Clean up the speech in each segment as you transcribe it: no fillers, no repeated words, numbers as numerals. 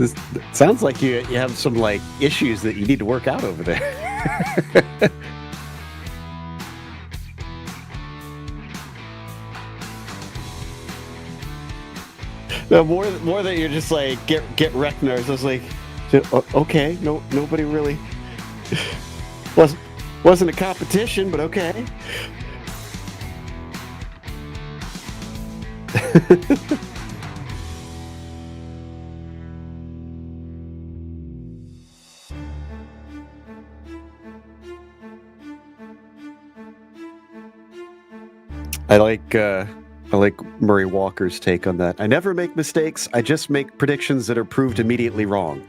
This sounds like you have some like issues that you need to work out over there. No, more that you're just like get wrecked nerves. I was like, okay, nobody really wasn't a competition, but okay. I like Murray Walker's take on that. I never make mistakes. I just make predictions that are proved immediately wrong.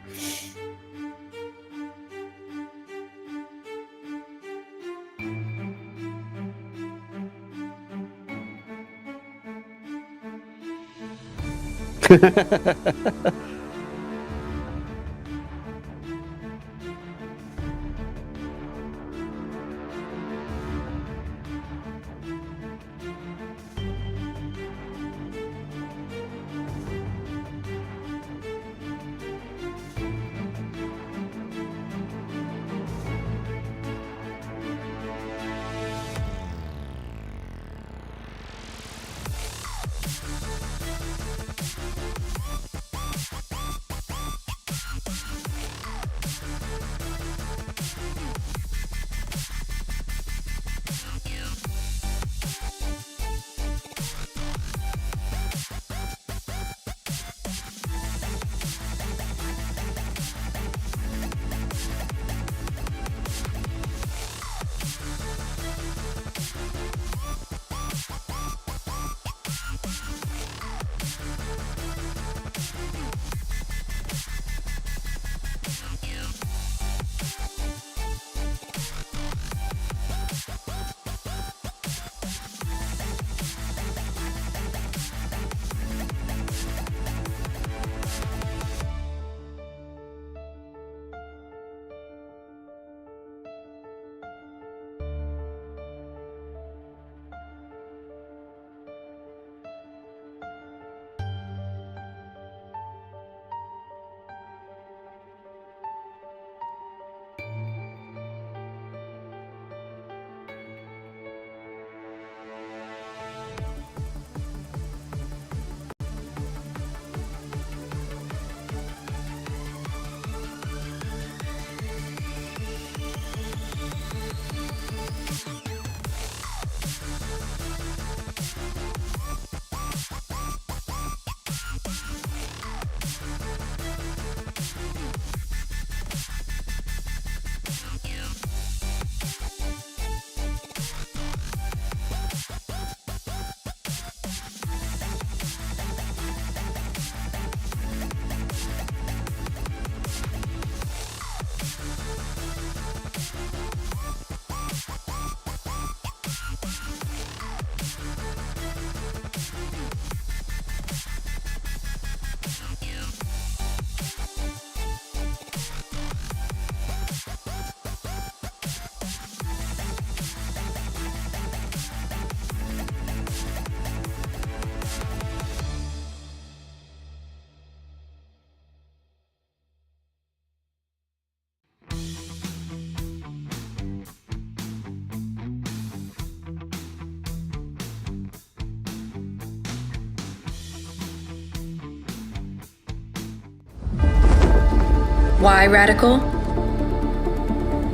Why radical?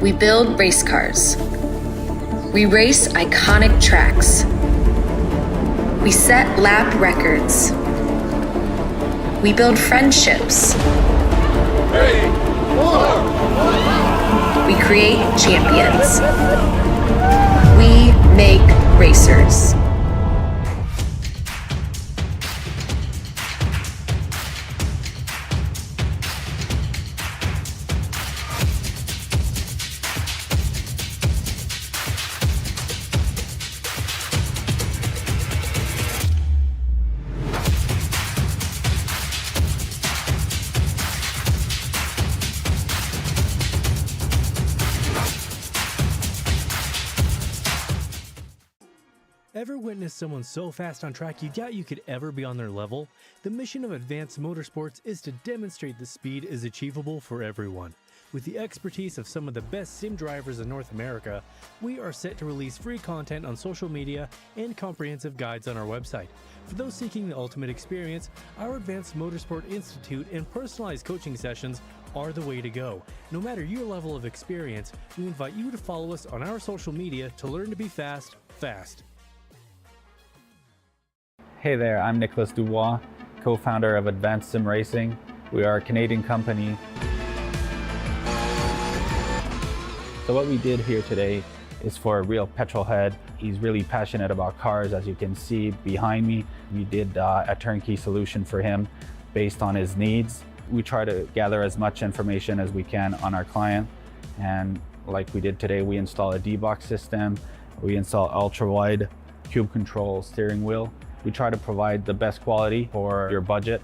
We build race cars. We race iconic tracks. We set lap records. We build friendships. 3, 4, 1. We create champions. We make racers. Ever witnessed someone so fast on track you doubt you could ever be on their level? The mission of Advanced Motorsports is to demonstrate the speed is achievable for everyone. With the expertise of some of the best sim drivers in North America, we are set to release free content on social media and comprehensive guides on our website. For those seeking the ultimate experience, our Advanced Motorsport Institute and personalized coaching sessions are the way to go. No matter your level of experience, we invite you to follow us on our social media to learn to be fast. Hey there, I'm Nicholas Dubois, co-founder of Advanced Sim Racing. We are a Canadian company. So what we did here today is for a real petrol head. He's really passionate about cars, as you can see behind me. We did a turnkey solution for him based on his needs. We try to gather as much information as we can on our client. And like we did today, we install a D-Box system. We install ultra-wide cube control steering wheel. We try to provide the best quality for your budget.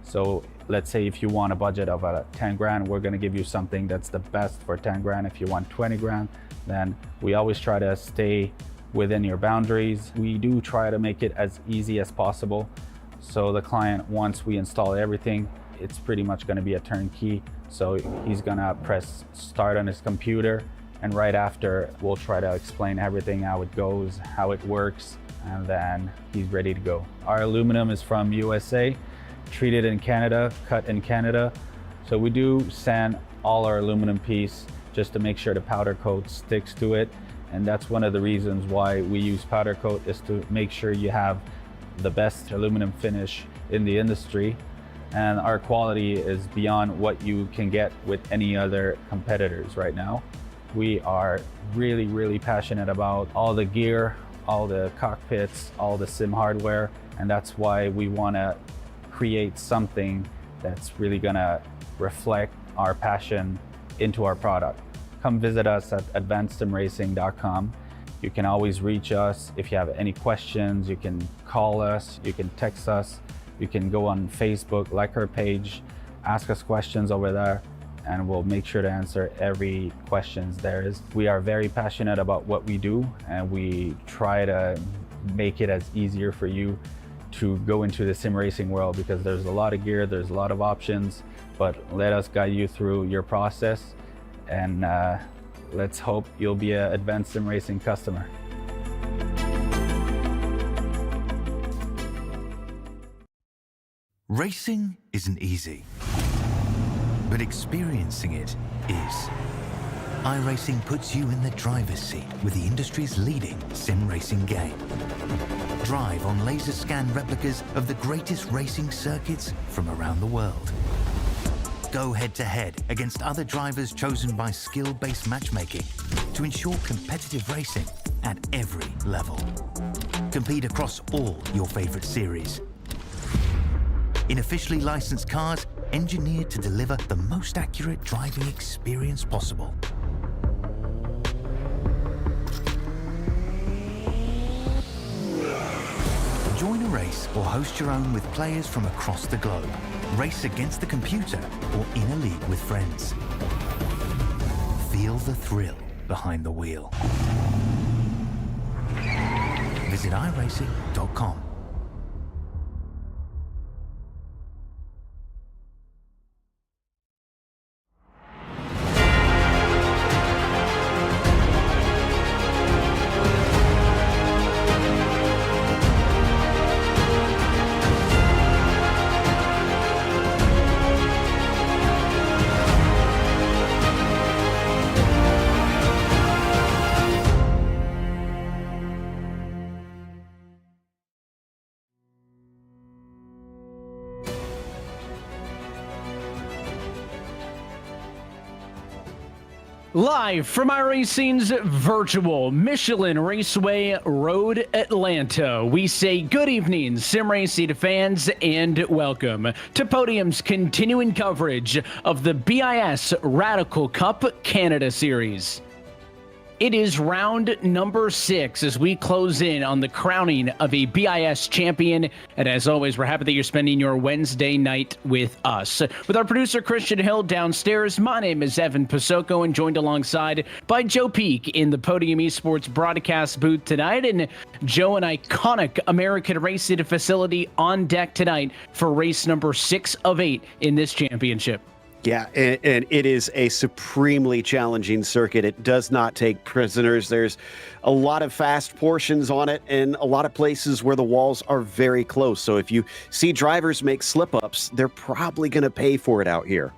So let's say if you want a budget of 10 grand, we're gonna give you something that's the best for 10 grand. If you want 20 grand, then we always try to stay within your boundaries. We do try to make it as easy as possible. So the client, once we install everything, it's pretty much gonna be a turnkey. So he's gonna press start on his computer, and right after, we'll try to explain everything, how it goes, how it works, and then he's ready to go. Our aluminum is from USA, treated in Canada, cut in Canada. So we do sand all our aluminum piece just to make sure the powder coat sticks to it. And that's one of the reasons why we use powder coat, is to make sure you have the best aluminum finish in the industry. And our quality is beyond what you can get with any other competitors right now. We are really, really passionate about all the gear, all the cockpits, all the sim hardware, and that's why we want to create something that's really gonna reflect our passion into our product. Come visit us at advancedsimracing.com. You can always reach us if you have any questions. You can call us, you can text us, you can go on Facebook, like our page, ask us questions over there, and we'll make sure to answer every questions there is. We are very passionate about what we do, and we try to make it as easier for you to go into the sim racing world, because there's a lot of gear, there's a lot of options, but let us guide you through your process, and let's hope you'll be an Advanced Sim Racing customer. Racing isn't easy, but experiencing it is. iRacing puts you in the driver's seat with the industry's leading sim racing game. Drive on laser scan replicas of the greatest racing circuits from around the world. Go head to head against other drivers chosen by skill-based matchmaking to ensure competitive racing at every level. Compete across all your favorite series in officially licensed cars engineered to deliver the most accurate driving experience possible. Join a race or host your own with players from across the globe. Race against the computer or in a league with friends. Feel the thrill behind the wheel. Visit iRacing.com. Live from iRacing's virtual Michelin Raceway Road Atlanta, we say good evening, sim racing fans, and welcome to Podium's continuing coverage of the BiS Radical Cup Canada Series. It is round number 6 as we close in on the crowning of a BiS champion. And as always, we're happy that you're spending your Wednesday night with us. With our producer, Christian Hill, downstairs, my name is Evan Pasoko, and joined alongside by Joe Peak in the Podium Esports broadcast booth tonight. And Joe, an iconic American racing facility on deck tonight for race number 6 of 8 in this championship. Yeah, and it is a supremely challenging circuit. It does not take prisoners. There's a lot of fast portions on it and a lot of places where the walls are very close. So if you see drivers make slip-ups, they're probably going to pay for it out here.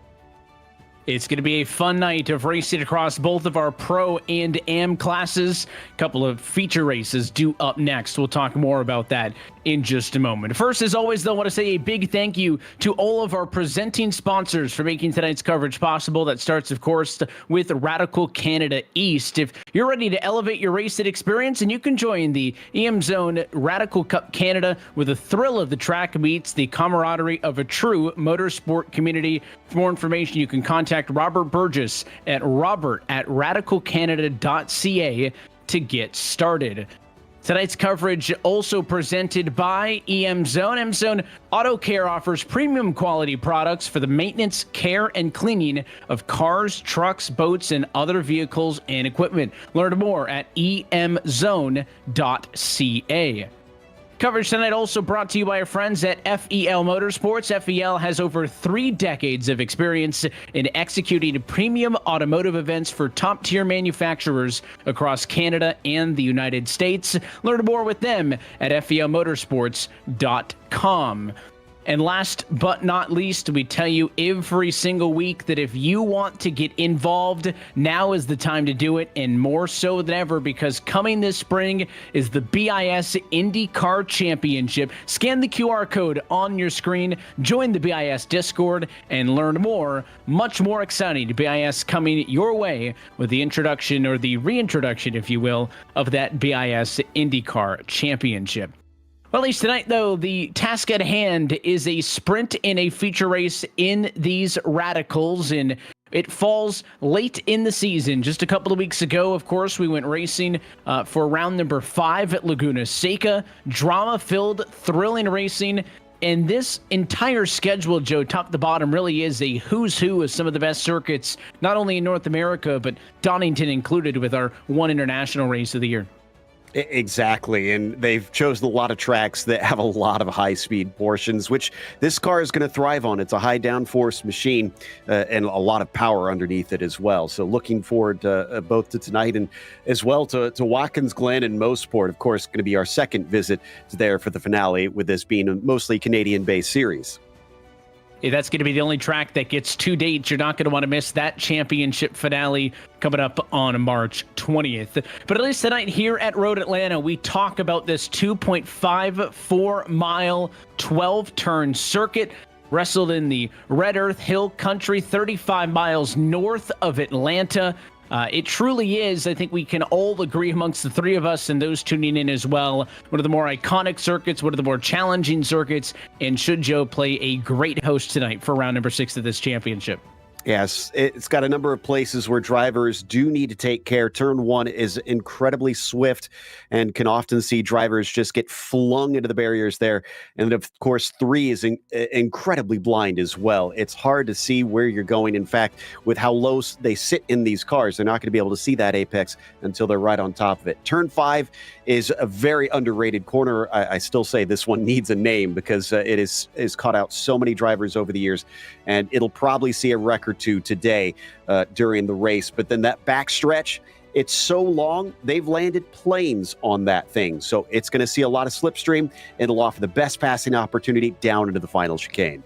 It's going to be a fun night of racing across both of our Pro and Am classes. A couple of feature races due up next. We'll talk more about that in just a moment. First, as always, though, I want to say a big thank you to all of our presenting sponsors for making tonight's coverage possible. That starts, of course, with Radical Canada East. If you're ready to elevate your racing experience, and you can join the EM Zone Radical Cup Canada with the thrill of the track meets the camaraderie of a true motorsport community. For more information, you can contact Robert Burgess at robert@radicalcanada.ca to get started. Tonight's coverage also presented by EM Zone. EM Zone Auto Care offers premium quality products for the maintenance, care, and cleaning of cars, trucks, boats, and other vehicles and equipment. Learn more at emzone.ca. Coverage tonight also brought to you by our friends at FEL Motorsports. FEL has over 3 decades of experience in executing premium automotive events for top-tier manufacturers across Canada and the United States. Learn more with them at felmotorsports.com. And last but not least, we tell you every single week that if you want to get involved, now is the time to do it, and more so than ever, because coming this spring is the BiS IndyCar Championship. Scan the QR code on your screen, join the BiS Discord, and learn more. Much more exciting BiS coming your way with the introduction, or the reintroduction, if you will, of that BiS IndyCar Championship. Well, at least tonight, though, the task at hand is a sprint in a feature race in these Radicals, and it falls late in the season. Just a couple of weeks ago, of course, we went racing for round number 5 at Laguna Seca. Drama-filled, thrilling racing. And this entire schedule, Joe, top to bottom, really is a who's who of some of the best circuits, not only in North America, but Donington included with our one international race of the year. Exactly, and they've chosen a lot of tracks that have a lot of high-speed portions, which this car is going to thrive on. It's a high downforce machine and a lot of power underneath it as well. So looking forward to both to tonight and as well to Watkins Glen and Mosport. Of course, going to be our second visit to there for the finale, with this being a mostly Canadian-based series. That's going to be the only track that gets 2 dates. You're not going to want to miss that championship finale coming up on March 20th. But at least tonight here at Road Atlanta, we talk about this 2.54-mile, 12-turn circuit wrestled in the Red Earth Hill Country, 35 miles north of Atlanta. It truly is, I think we can all agree amongst the three of us and those tuning in as well, one of the more iconic circuits, one of the more challenging circuits, and should Joe play a great host tonight for round number 6 of this championship. Yes, it's got a number of places where drivers do need to take care. Turn 1 is incredibly swift and can often see drivers just get flung into the barriers there. And of course, 3 is incredibly blind as well. It's hard to see where you're going. In fact, with how low they sit in these cars, they're not going to be able to see that apex until they're right on top of it. Turn 5 is a very underrated corner. I still say this one needs a name because it is caught out so many drivers over the years, and it'll probably see a wreck or two today during the race. But then that back stretch, it's so long, they've landed planes on that thing. So it's going to see a lot of slipstream. It'll offer the best passing opportunity down into the final chicane.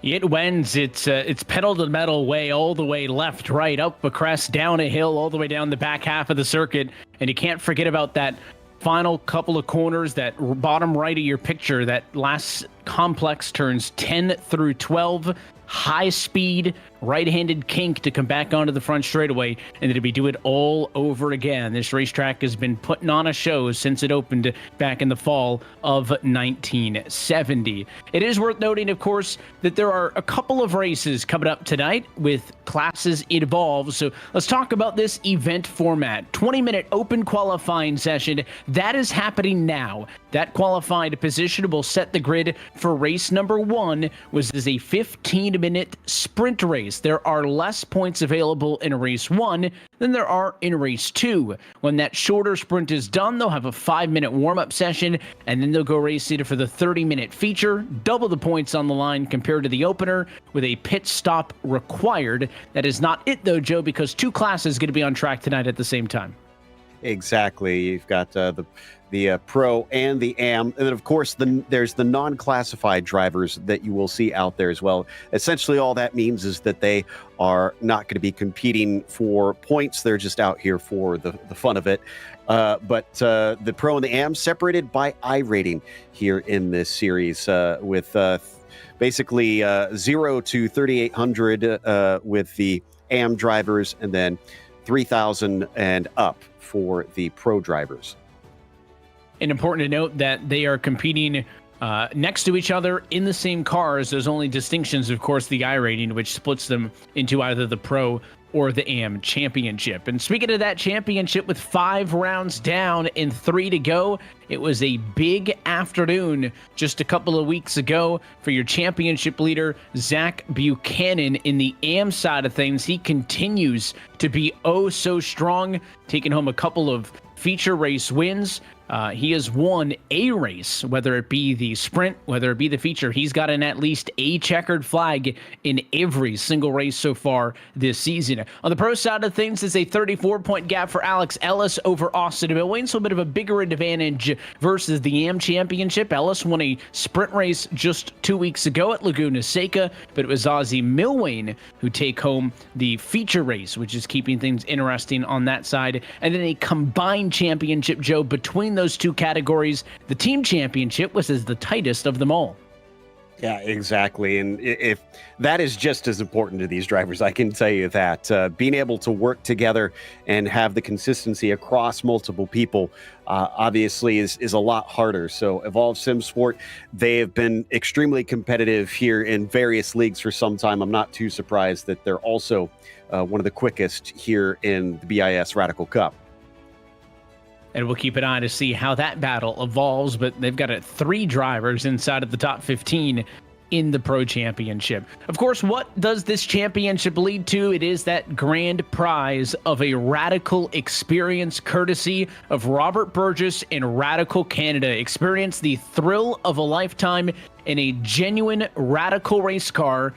It wends. It's pedal to the metal way, all the way left, right, up a crest, down a hill, all the way down the back half of the circuit. And you can't forget about that final couple of corners, that bottom right of your picture, that last complex turns 10 through 12. High speed, right-handed kink to come back onto the front straightaway, and then to do it all over again. This racetrack has been putting on a show since it opened back in the fall of 1970. It is worth noting, of course, that there are a couple of races coming up tonight with classes involved. So let's talk about this event format. 20-minute open qualifying session. That is happening now. That qualified position will set the grid for race number 1, which is a 15-minute sprint race. There are less points available in race 1 than there are in race 2. When that shorter sprint is done, they'll have a 5-minute warm-up session, and then they'll go racing for the 30-minute feature, double the points on the line compared to the opener, with a pit stop required. That is not it, though, Joe, because 2 classes going to be on track tonight at the same time. Exactly. You've got the pro and the AM, and then of course there's the non-classified drivers that you will see out there as well. Essentially, all that means is that they are not going to be competing for points. They're just out here for the fun of it. But the pro and the AM separated by iRating here in this series, with basically 0 to 3,800 with the AM drivers, and then 3,000 and up for the pro drivers. And important to note that they are competing next to each other in the same cars. There's only distinctions, of course, the iRating, which splits them into either the pro or the AM championship. And speaking of that championship, with 5 rounds down and 3 to go, it was a big afternoon just a couple of weeks ago for your championship leader, Zach Buchanan. In the AM side of things, he continues to be oh so strong, taking home a couple of feature race wins. He has won a race, whether it be the sprint, whether it be the feature. He's gotten at least a checkered flag in every single race so far this season. On the pro side of things, it's a 34-point gap for Alex Ellis over Austin Milwain, so a bit of a bigger advantage versus the AM championship. Ellis won a sprint race just 2 weeks ago at Laguna Seca, but it was Ozzy Milwain who take home the feature race, which is keeping things interesting on that side. And then a combined championship, Joe, between those 2 categories. The team championship was the tightest of them all. Yeah, exactly. And if that is just as important to these drivers, I can tell you that being able to work together and have the consistency across multiple people obviously is a lot harder. So Evolve Sim Sport, they have been extremely competitive here in various leagues for some time. I'm not too surprised that they're also one of the quickest here in the BiS Radical Cup. And we'll keep an eye to see how that battle evolves, but they've got 3 drivers inside of the top 15 in the Pro Championship. Of course, what does this championship lead to? It is that grand prize of a Radical experience, courtesy of Robert Burgess and Radical Canada. Experience the thrill of a lifetime in a genuine Radical race car.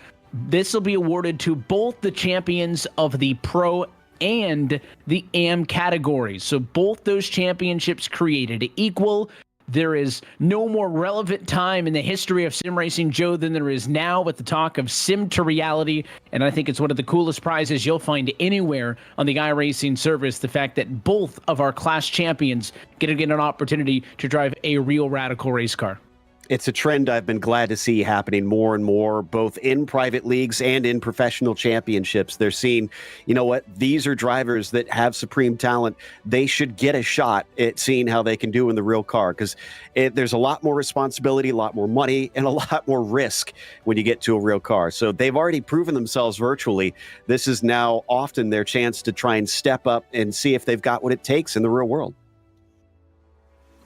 This will be awarded to both the champions of the Pro and the AM categories. So both those championships created equal. There is no more relevant time in the history of sim racing, Joe, than there is now with the talk of sim to reality. And I think it's one of the coolest prizes you'll find anywhere on the iRacing service. The fact that both of our class champions get an opportunity to drive a real Radical race car. It's a trend I've been glad to see happening more and more, both in private leagues and in professional championships. They're seeing, you know what, these are drivers that have supreme talent. They should get a shot at seeing how they can do in the real car, because there's a lot more responsibility, a lot more money, and a lot more risk when you get to a real car. So they've already proven themselves virtually. This is now often their chance to try and step up and see if they've got what it takes in the real world.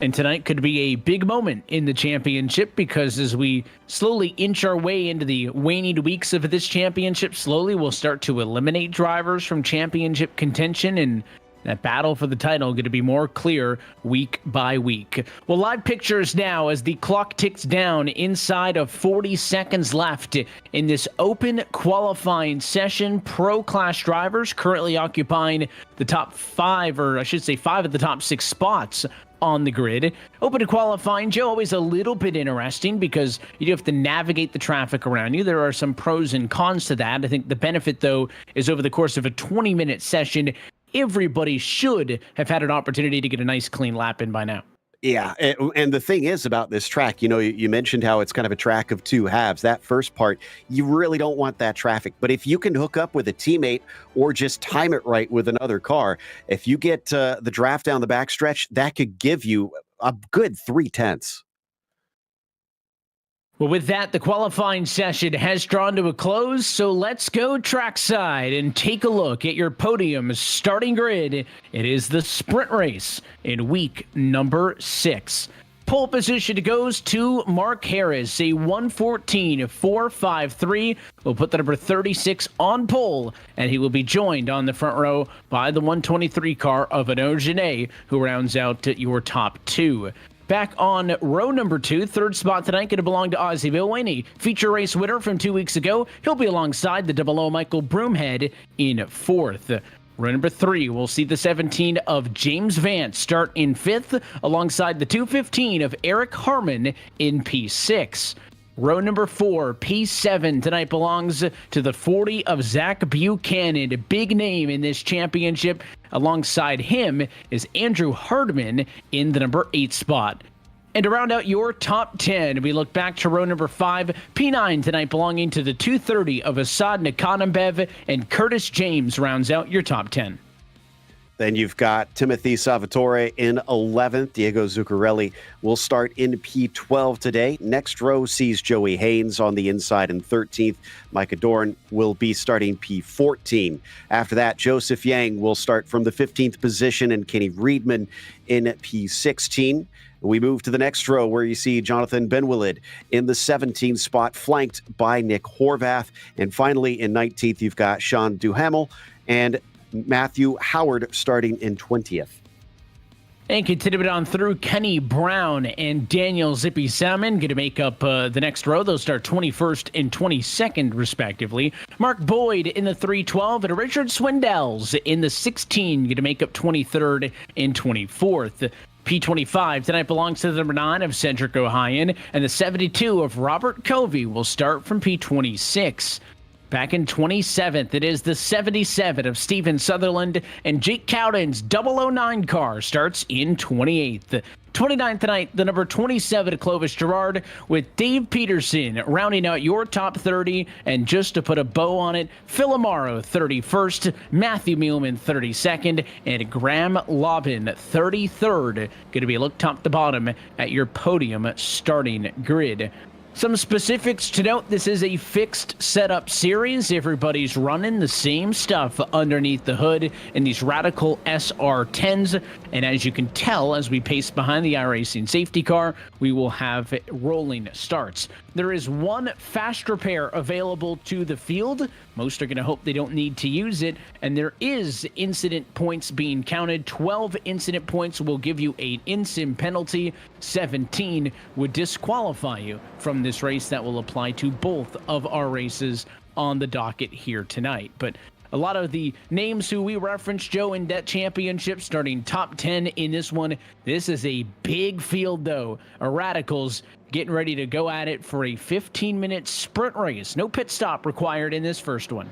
And tonight could be a big moment in the championship, because as we slowly inch our way into the waning weeks of this championship, slowly we'll start to eliminate drivers from championship contention, and that battle for the title going to be more clear week by week. Well, live pictures now as the clock ticks down inside of 40 seconds left in this open qualifying session. Pro class drivers currently occupying the top 5, or I should say 5 of the top 6 spots on the grid. Open to qualifying, Joe, always a little bit interesting because you do have to navigate the traffic around you. There are some pros and cons to that. I think the benefit, though, is over the course of a 20-minute session, everybody should have had an opportunity to get a nice clean lap in by now. Yeah, and the thing is about this track, you mentioned how it's kind of a track of two halves. That first part, you really don't want that traffic. But if you can hook up with a teammate or just time it right with another car, if you get the draft down the backstretch, that could give you a good 3/10. Well, with that, the qualifying session has drawn to a close, so let's go trackside and take a look at your podium starting grid. It is the sprint race in week number 6. Pole position goes to Mark Harris, a 1:14.453. We'll put the number 36 on pole, and he will be joined on the front row by the 123 car of Arnaud Genet, who rounds out your top 2. Back on row number 2, third spot tonight going to belong to Ozzy Bilwayne, feature race winner from 2 weeks ago. He'll be alongside the 00 Michael Broomhead in 4th. Row number 3, we'll see the 17 of James Vance start in 5th, alongside the 215 of Eric Harmon in P6. Row number 4, P7 tonight belongs to the 40 of Zach Buchanan, a big name in this championship. Alongside him is Andrew Hardman in the number 8 spot. And to round out your top 10, we look back to row number 5, P9 tonight belonging to the 230 of Assad Nikonambev, and Curtis James rounds out your top 10. Then you've got Timothy Salvatore in 11th. Diego Zuccarelli will start in P12 today. Next row sees Joey Haynes on the inside in 13th. Micah Dorn will be starting P14. After that, Joseph Yang will start from the 15th position, and Kenny Reedman in P16. We move to the next row where you see Jonathan Benwillid in the 17th spot, flanked by Nick Horvath. And finally, in 19th, you've got Sean Duhamel and Matthew Howard starting in 20th. And continuing on through, Kenny Brown and Daniel Zippy Salmon going to make up the next row. They'll start 21st and 22nd, respectively. Mark Boyd in the 312 and Richard Swindells in the 16 going to make up 23rd and 24th. P25 tonight belongs to the number 9 of Cedric O'Hyan, and the 72 of Robert Covey will start from P26. Back in 27th, it is the 77 of Steven Sutherland, and Jake Cowden's 009 car starts in 28th. 29th tonight, the number 27 of Clovis Gerard, with Dave Peterson rounding out your top 30. And just to put a bow on it, Phil Amaro 31st, Matthew Mielman 32nd, and Graham Lobbin 33rd. Going to be a look top to bottom at your podium starting grid. Some specifics to note, this is a fixed setup series. Everybody's running the same stuff underneath the hood in these Radical SR10s. And as you can tell, as we pace behind the iRacing safety car, we will have rolling starts. There is one fast repair available to the field. Most are going to hope they don't need to use it. And there is incident points being counted. 12 incident points will give you an in-sim penalty. 17 would disqualify you from this race. That will apply to both of our races on the docket here tonight. But a lot of the names who we referenced, Joe, in that championship, starting top 10 in this one. This is a big field, though. Our Radicals getting ready to go at it for a 15-minute sprint race. No pit stop required in this first one.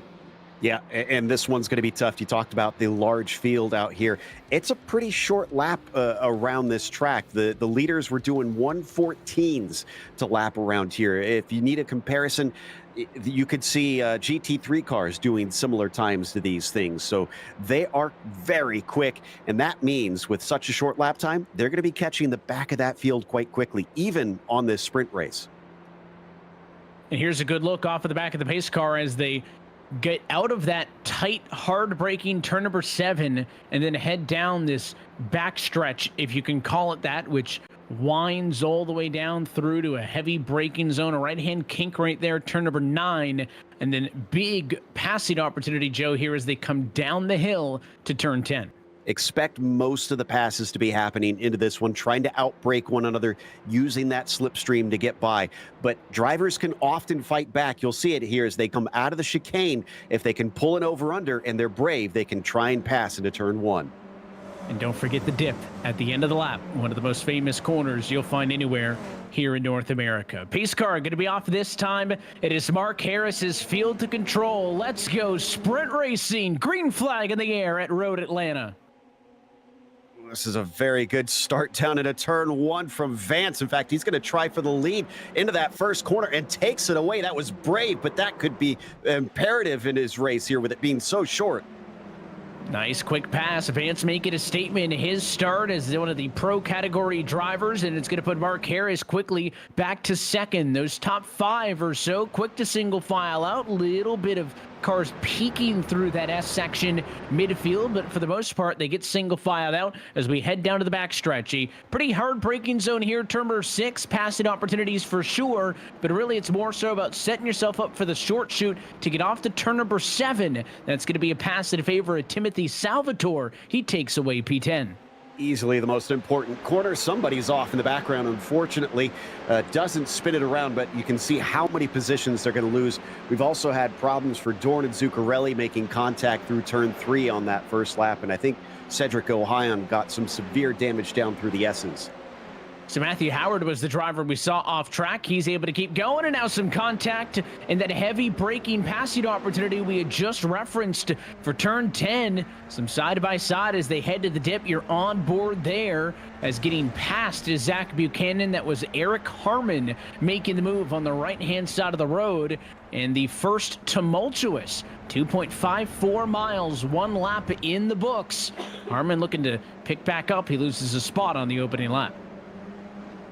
Yeah, and this one's going to be tough. You talked about the large field out here. It's a pretty short lap around this track. The leaders were doing 1:14s to lap around here. If you need a comparison, you could see GT3 cars doing similar times to these things. So they are very quick, and that means with such a short lap time, they're going to be catching the back of that field quite quickly, even on this sprint race. And here's a good look off of the back of the pace car as they get out of that tight, hard braking turn number 7 and then head down this back stretch, if you can call it that, which winds all the way down through to a heavy braking zone, a right-hand kink right there, turn number 9, and then big passing opportunity, Joe, here as they come down the hill to turn 10. Expect most of the passes to be happening into this one, trying to outbrake one another, using that slipstream to get by. But drivers can often fight back. You'll see it here as they come out of the chicane. If they can pull an over-under and they're brave, they can try and pass into turn 1. And don't forget the dip at the end of the lap, one of the most famous corners you'll find anywhere here in North America. Pace car going to be off this time. It is Mark Harris's field to control. Let's go sprint racing. Green flag in the air at Road Atlanta. This is a very good start down into turn one from Vance. In fact, he's going to try for the lead into that first corner and takes it away. That was brave, but that could be imperative in his race here with it being so short. Nice quick pass. Vance making a statement. His start as one of the pro category drivers, and it's going to put Mark Harris quickly back to second. Those top 5 or so quick to single file out. Little bit of cars peeking through that S section midfield, but for the most part, they get single filed out as we head down to the backstretch. A pretty hard braking zone here. Turn number 6, passing opportunities for sure, but really it's more so about setting yourself up for the short shoot to get off to turn number 7. That's going to be a pass in favor of Timothy Salvatore. He takes away P10. Easily the most important corner. Somebody's off in the background, unfortunately. Doesn't spin it around, but you can see how many positions they're going to lose. We've also had problems for Dorn and Zuccarelli making contact through turn 3 on that first lap, and I think Cedric Ohion got some severe damage down through the S's. So Matthew Howard was the driver we saw off track. He's able to keep going, and now some contact in that heavy braking passing opportunity we had just referenced for turn 10. Some side-by-side as they head to the dip. You're on board there as getting past is Zach Buchanan. That was Eric Harmon making the move on the right-hand side of the road. And the first tumultuous 2.54 miles, 1 lap in the books. Harmon looking to pick back up. He loses a spot on the opening lap.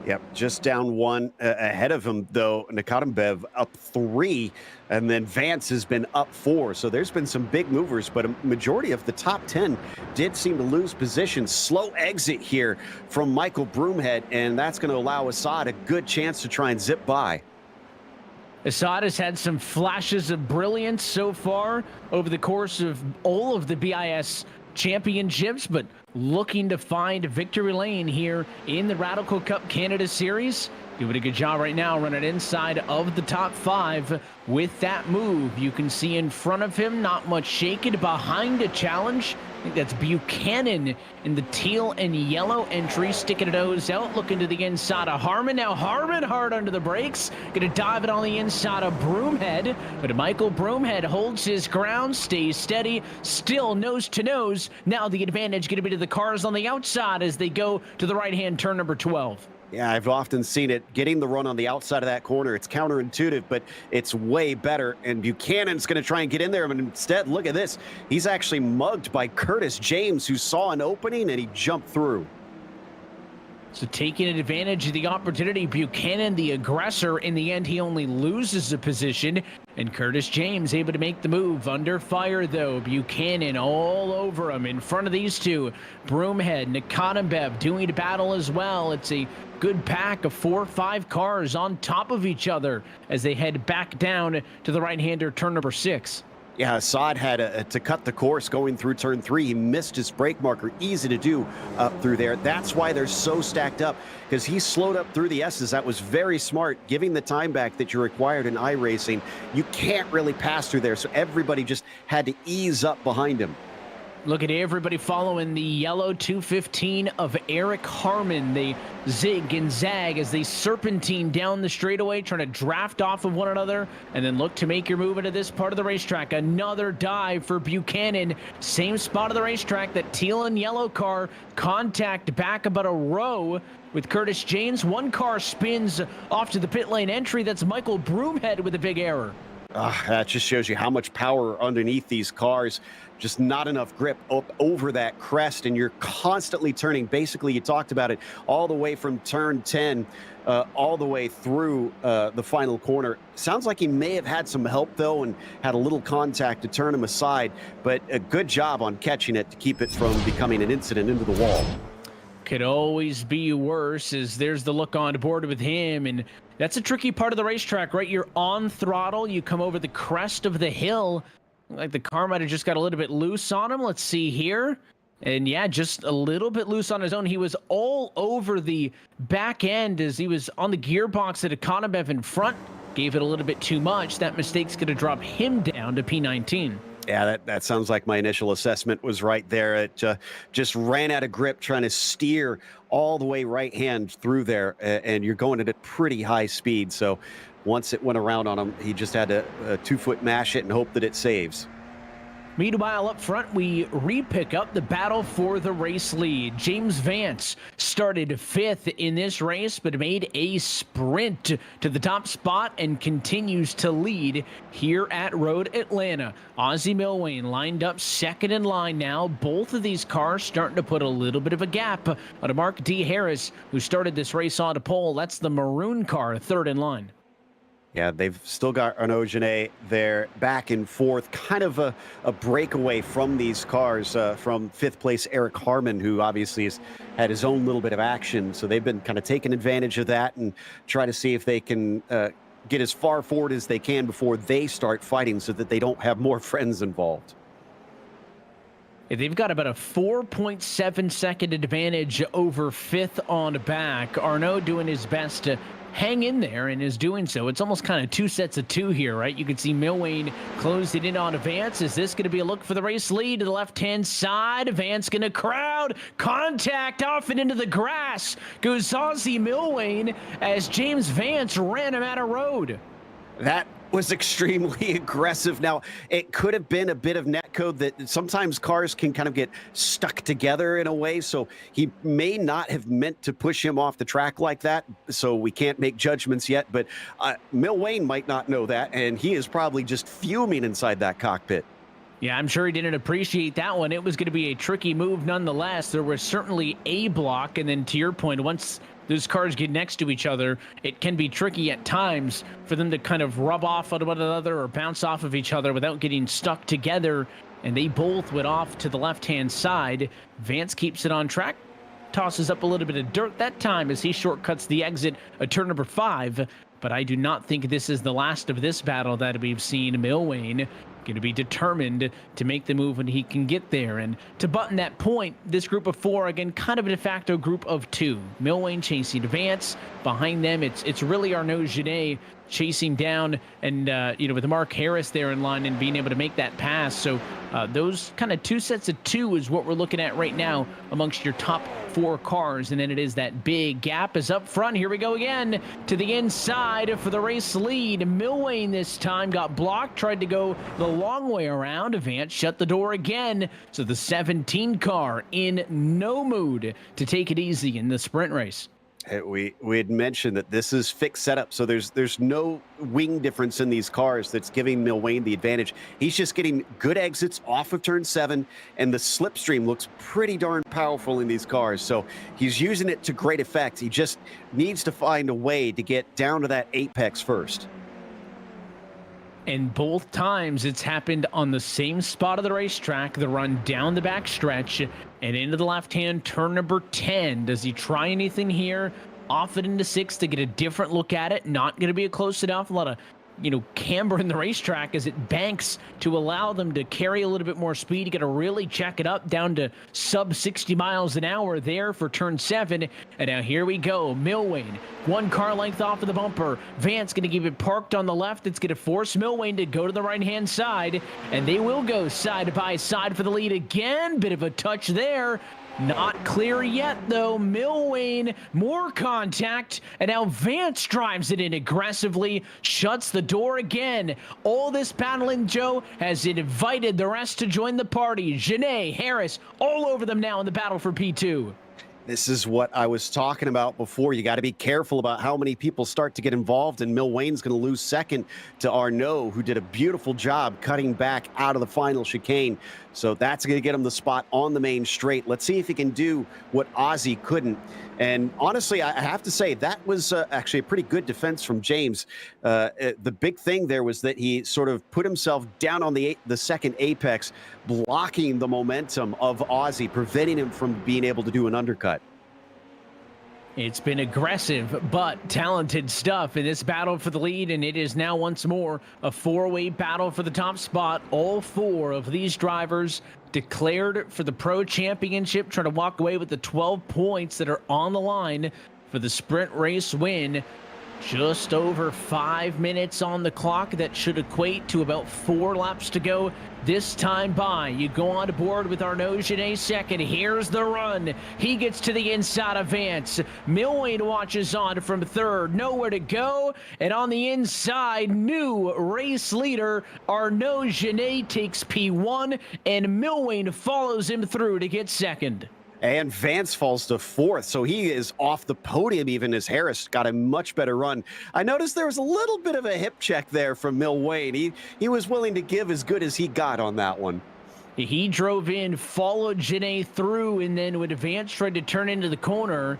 Yep, just down 1 ahead of him, though. Nakatembev up 3, and then Vance has been up 4. So there's been some big movers, but a majority of the top 10 did seem to lose position. Slow exit here from Michael Broomhead, and that's going to allow Assad a good chance to try and zip by. Assad has had some flashes of brilliance so far over the course of all of the BIS championships, but looking to find victory lane here in the Radical Cup Canada Series. Doing a good job right now running inside of the top 5 with that move. You can see in front of him, not much shaken behind a challenge. I think that's Buchanan in the teal and yellow entry, sticking a nose out, looking to the inside of Harmon. Now Harmon hard under the brakes, gonna dive it on the inside of Broomhead, but Michael Broomhead holds his ground, stays steady, still nose to nose. Now the advantage gonna be to the cars on the outside as they go to the right-hand turn number 12. Yeah, I've often seen it. Getting the run on the outside of that corner, it's counterintuitive, but it's way better. And Buchanan's going to try and get in there, but instead, look at this. He's actually mugged by Curtis James, who saw an opening, and he jumped through. So taking advantage of the opportunity, Buchanan, the aggressor, in the end, he only loses a position. And Curtis James able to make the move. Under fire, though. Buchanan all over him in front of these two. Broomhead, Nakatembev doing battle as well. It's a good pack of 4 or 5 cars on top of each other as they head back down to the right-hander turn number 6. Yeah, Assad had to cut the course going through turn 3. He missed his brake marker. Easy to do up through there. That's why they're so stacked up, because he slowed up through the S's. That was very smart, giving the time back that you're required in iRacing. You can't really pass through there, so everybody just had to ease up behind him. Look at everybody following the yellow 215 of Eric Harmon. They zig and zag as they serpentine down the straightaway, trying to draft off of one another, and then look to make your move into this part of the racetrack. Another dive for Buchanan. Same spot of the racetrack, that teal and yellow car. Contact back about a row with Curtis James. One car spins off to the pit lane entry. That's Michael Broomhead with a big error. That just shows you how much power underneath these cars. Just not enough grip up over that crest, and you're constantly turning. Basically, you talked about it, all the way from turn 10 all the way through the final corner. Sounds like he may have had some help, though, and had a little contact to turn him aside, but a good job on catching it to keep it from becoming an incident into the wall. Could always be worse, as there's the look on board with him, and that's a tricky part of the racetrack, right? You're on throttle, you come over the crest of the hill, like the car might have just got a little bit loose on him. Let's see here. And yeah, just a little bit loose on his own. He was all over the back end as he was on the gearbox at Economev in front. Gave it a little bit too much. That mistake's going to drop him down to P19. Yeah, that sounds like my initial assessment was right there. It just ran out of grip trying to steer all the way right hand through there, and you're going at a pretty high speed. So once it went around on him, he just had to 2-foot mash it and hope that it saves. Meanwhile, up front, we re-pick up the battle for the race lead. James Vance started 5th in this race, but made a sprint to the top spot and continues to lead here at Road Atlanta. Ozzie Milwayne lined up 2nd in line now. Both of these cars starting to put a little bit of a gap on Mark D. Harris, who started this race on to pole. That's the maroon car, 3rd in line. Yeah, they've still got Arnaud Genet there back and forth, kind of a breakaway from these cars from 5th place Eric Harmon, who obviously has had his own little bit of action. So they've been kind of taking advantage of that and try to see if they can get as far forward as they can before they start fighting so that they don't have more friends involved. They've got about a 4.7 second advantage over 5th on back. Arnaud doing his best to hang in there and is doing so. It's almost kind of 2 sets of 2 here, right? You can see Milwayne closed it in on Vance. Is this going to be a look for the race lead to the left-hand side? Vance going to crowd contact off and into the grass. Goes Ozzie Milwayne as James Vance ran him out of road. That was extremely aggressive. Now, it could have been a bit of netcode that sometimes cars can kind of get stuck together in a way, so he may not have meant to push him off the track like that, so we can't make judgments yet, but Milwayne might not know that, and he is probably just fuming inside that cockpit. Yeah, I'm sure he didn't appreciate that one. It was going to be a tricky move nonetheless. There was certainly a block, and then to your point, once those cars get next to each other, it can be tricky at times for them to kind of rub off on one another or bounce off of each other without getting stuck together. And they both went off to the left-hand side. Vance keeps it on track, tosses up a little bit of dirt that time as he shortcuts the exit at turn number 5. But I do not think this is the last of this battle that we've seen. Milwayne going to be determined to make the move when he can get there. And to button that point, this group of 4, again, kind of a de facto group of 2. Milwayne chasing Vance. Behind them, it's really Arnaud Genet chasing down and, with Mark Harris there in line and being able to make that pass. So those kind of 2 sets of 2 is what we're looking at right now amongst your top 4 cars. And then it is that big gap is up front. Here we go again to the inside for the race lead. Milwayne this time got blocked, tried to go the long way around. Vance shut the door again. So the 17 car in no mood to take it easy in the sprint race. We had mentioned that this is fixed setup, so there's no wing difference in these cars that's giving Milwayne the advantage. He's just getting good exits off of turn 7, and the slipstream looks pretty darn powerful in these cars, so he's using it to great effect. He just needs to find a way to get down to that apex first. And both times it's happened on the same spot of the racetrack, the run down the back stretch and into the left-hand turn number 10. Does he try anything here? Off it into 6 to get a different look at it. Not going to be a close enough. A lot of, camber in the racetrack as it banks to allow them to carry a little bit more speed. You got to really check it up down to sub 60 miles an hour there for turn 7. And now here we go. Milwayne, 1 car length off of the bumper. Vance going to keep it parked on the left. It's going to force Milwayne to go to the right-hand side. And they will go side by side for the lead again. Bit of a touch there. Not clear yet, though. Milwayne, more contact, and now Vance drives it in aggressively, shuts the door again. All this battling, Joe, has invited the rest to join the party. Genet, Harris, all over them now in the battle for P2. This is what I was talking about before. You got to be careful about how many people start to get involved, and Milwayne's going to lose second to Arnaud, who did a beautiful job cutting back out of the final chicane. So that's going to get him the spot on the main straight. Let's see if he can do what Ozzie couldn't. And honestly, I have to say that was actually a pretty good defense from James. The big thing there was that he sort of put himself down on the second apex, blocking the momentum of Ozzie, preventing him from being able to do an undercut. It's been aggressive but talented stuff in this battle for the lead, and it is now once more a 4-way battle for the top spot. All 4 of these drivers declared for the Pro Championship, trying to walk away with the 12 points that are on the line for the sprint race win. Just over 5 minutes on the clock. That should equate to about 4 laps to go this time by. You go on board with Arnaud Genet second. Here's the run. He gets to the inside of Vance. Milwain watches on from third. Nowhere to go. And on the inside, new race leader Arnaud Genet takes P1, and Milwain follows him through to get second. And Vance falls to fourth, so he is off the podium even as Harris got a much better run. I noticed there was a little bit of a hip check there from Milwain. He was willing to give as good as he got on that one. He drove in, followed Genet through, and then when Vance tried to turn into the corner,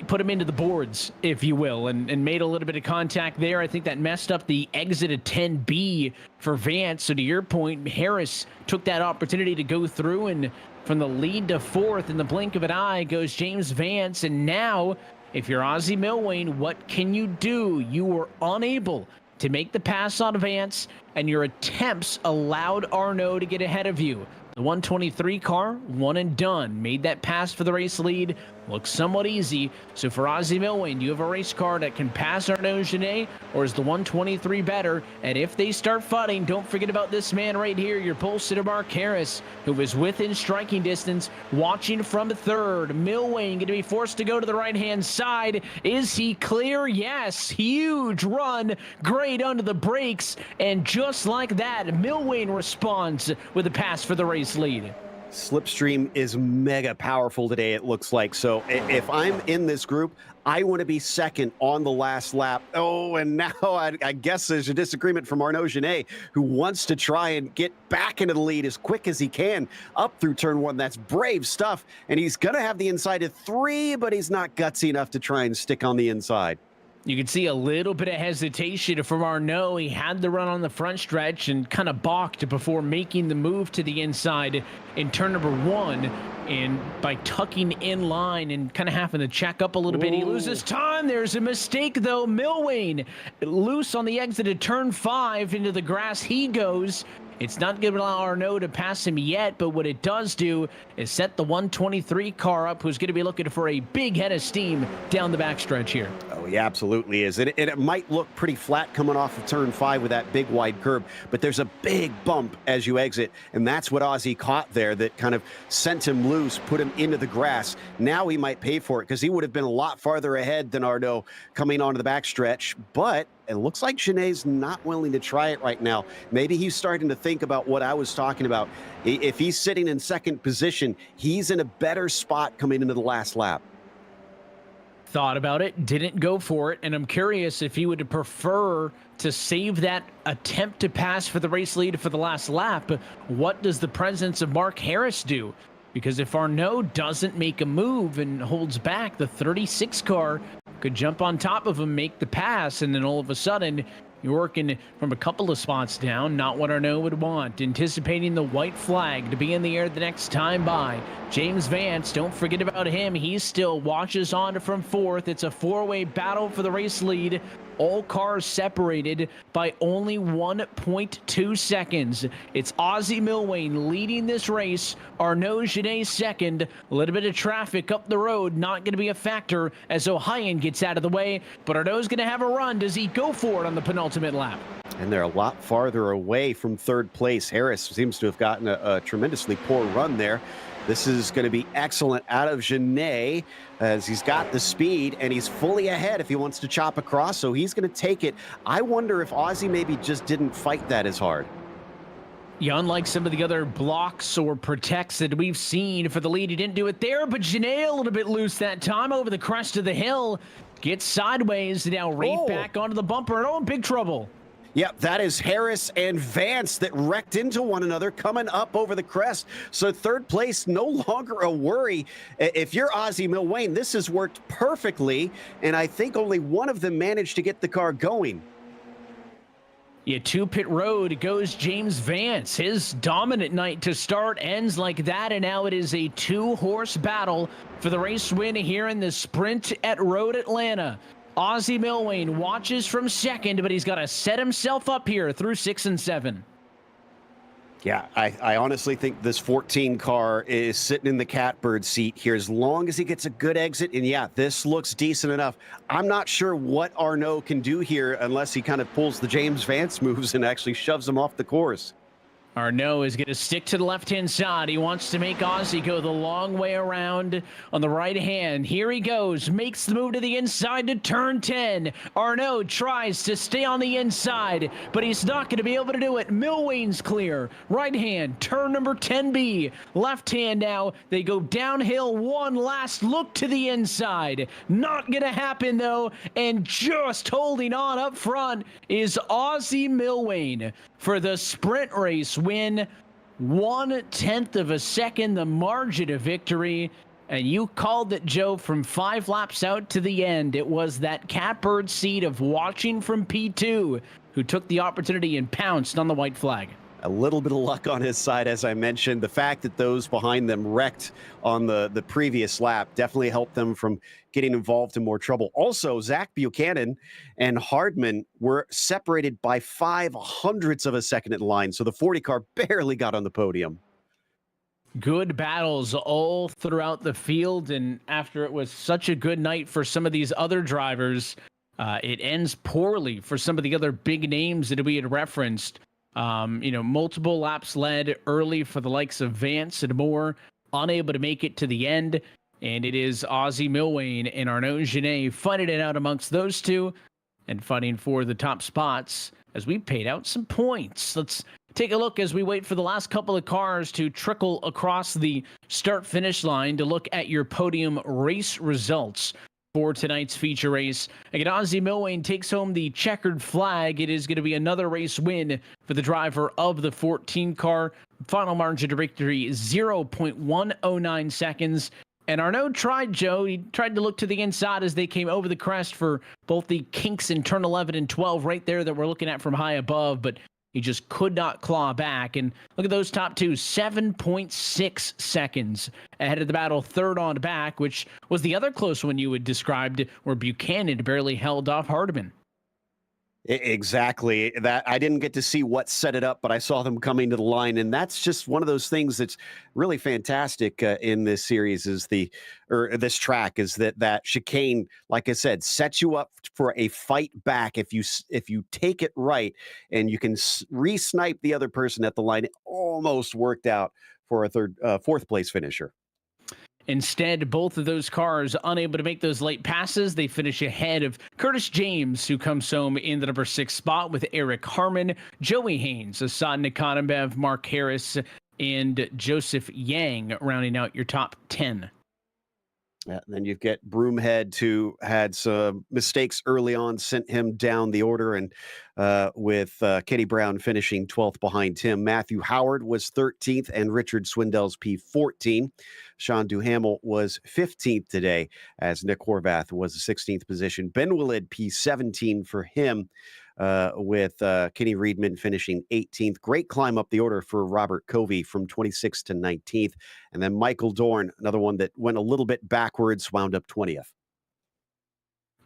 put him into the boards, if you will, and made a little bit of contact there. I think that messed up the exit of 10B for Vance. So to your point, Harris took that opportunity to go through, and from the lead to fourth in the blink of an eye goes James Vance. And now, if you're Ozzie Milwain, what can you do? You were unable to make the pass on Vance, and your attempts allowed Arnaud to get ahead of you. The 123 car, one and done. Made that pass for the race lead. Looks somewhat easy. So for Ozzie Milwain, do you have a race car that can pass Arnaud Genet, or is the 123 better? And if they start fighting, don't forget about this man right here, your pole sitter Mark Harris, who was within striking distance, watching from third. Milwain going to be forced to go to the right-hand side. Is he clear? Yes. Huge run. Great under the brakes. And just like that, Milwain responds with a pass for the race lead. Slipstream is mega powerful today, it looks like. So if I'm in this group, I want to be second on the last lap. Oh, and now I guess there's a disagreement from Arnaud Genet, who wants to try and get back into the lead as quick as he can up through turn one. That's brave stuff. And he's going to have the inside of 3, but he's not gutsy enough to try and stick on the inside. You can see a little bit of hesitation from Arnaud. He had the run on the front stretch and kind of balked before making the move to the inside in turn number 1. And by tucking in line and kind of having to check up a little bit, he loses time. There's a mistake, though. Milwain loose on the exit of turn 5 into the grass. He goes. It's not going to allow Arnaud to pass him yet, but what it does do is set the 123 car up, who's going to be looking for a big head of steam down the backstretch here. Oh, he absolutely is. And it might look pretty flat coming off of turn 5 with that big wide curb, but there's a big bump as you exit, and that's what Ozzie caught there that kind of sent him loose, put him into the grass. Now he might pay for it because he would have been a lot farther ahead than Arnaud coming onto the backstretch, but it looks like Genet's not willing to try it right now. Maybe he's starting to think about what I was talking about. If he's sitting in second position, he's in a better spot coming into the last lap. Thought about it, didn't go for it, and I'm curious if he would prefer to save that attempt to pass for the race lead for the last lap. What does the presence of Mark Harris do? Because if Arnaud doesn't make a move and holds back, the 36 car could jump on top of him, make the pass, and then all of a sudden you're working from a couple of spots down. Not what Arnaud would want. Anticipating the white flag to be in the air the next time by. James Vance, don't forget about him. He still watches on from fourth. It's a 4-way battle for the race lead. All cars separated by only 1.2 seconds. It's Ozzie Milwain leading this race. Arnaud Genet second. A little bit of traffic up the road, not going to be a factor as Ohioan gets out of the way. But Arnaud's going to have a run. Does he go for it on the penultimate lap? And they're a lot farther away from third place. Harris seems to have gotten a tremendously poor run there. This is going to be excellent out of Genet as he's got the speed and he's fully ahead if he wants to chop across, so he's going to take it. I wonder if Ozzie maybe just didn't fight that as hard. Yeah, unlike some of the other blocks or protects that we've seen for the lead, he didn't do it there, but Genet a little bit loose that time over the crest of the hill. Gets sideways, now right back onto the bumper, and in big trouble. Yep, that is Harris and Vance that wrecked into one another coming up over the crest. So third place, no longer a worry. If you're Ozzie Milwain, this has worked perfectly, and I think only one of them managed to get the car going. Yeah, to pit road goes James Vance. His dominant night to start ends like that, and now it is a 2-horse battle for the race win here in the sprint at Road Atlanta. Ozzie Milwain watches from second, but he's got to set himself up here through 6 and 7. Yeah, I honestly think this 14 car is sitting in the catbird seat here as long as he gets a good exit. And yeah, this looks decent enough. I'm not sure what Arnaud can do here unless he kind of pulls the James Vance moves and actually shoves him off the course. Arnaud is going to stick to the left-hand side. He wants to make Ozzy go the long way around on the right hand. Here he goes, makes the move to the inside to turn 10. Arnaud tries to stay on the inside, but he's not going to be able to do it. Milwane's clear. Right hand, turn number 10B. Left hand now, they go downhill. One last look to the inside. Not going to happen, though, and just holding on up front is Ozzy Milwane for the sprint race win. 1/10 of a second, the margin of victory. And you called it, Joe, from 5 laps out to the end. It was that catbird seat of watching from P2 who took the opportunity and pounced on the white flag. A little bit of luck on his side, as I mentioned. The fact that those behind them wrecked on the previous lap definitely helped them from getting involved in more trouble. Also, Zach Buchanan and Hardman were separated by 0.05 of a second at the line, so the 40 car barely got on the podium. Good battles all throughout the field, and after it was such a good night for some of these other drivers, it ends poorly for some of the other big names that we had referenced. Multiple laps led early for the likes of Vance and Moore, unable to make it to the end. And it is Ozzy Milwane and Arnaud Genet fighting it out amongst those two and fighting for the top spots as we paid out some points. Let's take a look as we wait for the last couple of cars to trickle across the start-finish line to look at your podium race results for tonight's feature race. Again, Ozzy Milwane takes home the checkered flag. It is going to be another race win for the driver of the 14 car. Final margin of victory, 0.109 seconds. And Arnaud tried, Joe. He tried to look to the inside as they came over the crest for both the kinks in turn 11 and 12 right there that we're looking at from high above, but he just could not claw back. And look at those top two, 7.6 seconds ahead of the battle, third on back, which was the other close one you had described where Buchanan barely held off Hardman. Exactly. That I didn't get to see what set it up, but I saw them coming to the line, and that's just one of those things that's really fantastic in this series. This track is that chicane, like I said, sets you up for a fight back if you take it right, and you can re-snipe the other person at the line. It almost worked out for a fourth place finisher. Instead, both of those cars unable to make those late passes. They finish ahead of Curtis James, who comes home in the number 6 spot with Eric Harmon, Joey Haynes, Asad Nikonimbev, Mark Harris, and Joseph Yang rounding out your top 10. Yeah, then you've got Broomhead, who had some mistakes early on, sent him down the order, and with Kenny Brown finishing 12th behind him. Matthew Howard was 13th, and Richard Swindell's P14. Sean Duhamel was 15th today, as Nick Horvath was the 16th position. Ben Willid, P17 for him, with Kenny Reedman finishing 18th. Great climb up the order for Robert Covey from 26th to 19th. And then Michael Dorn, another one that went a little bit backwards, wound up 20th.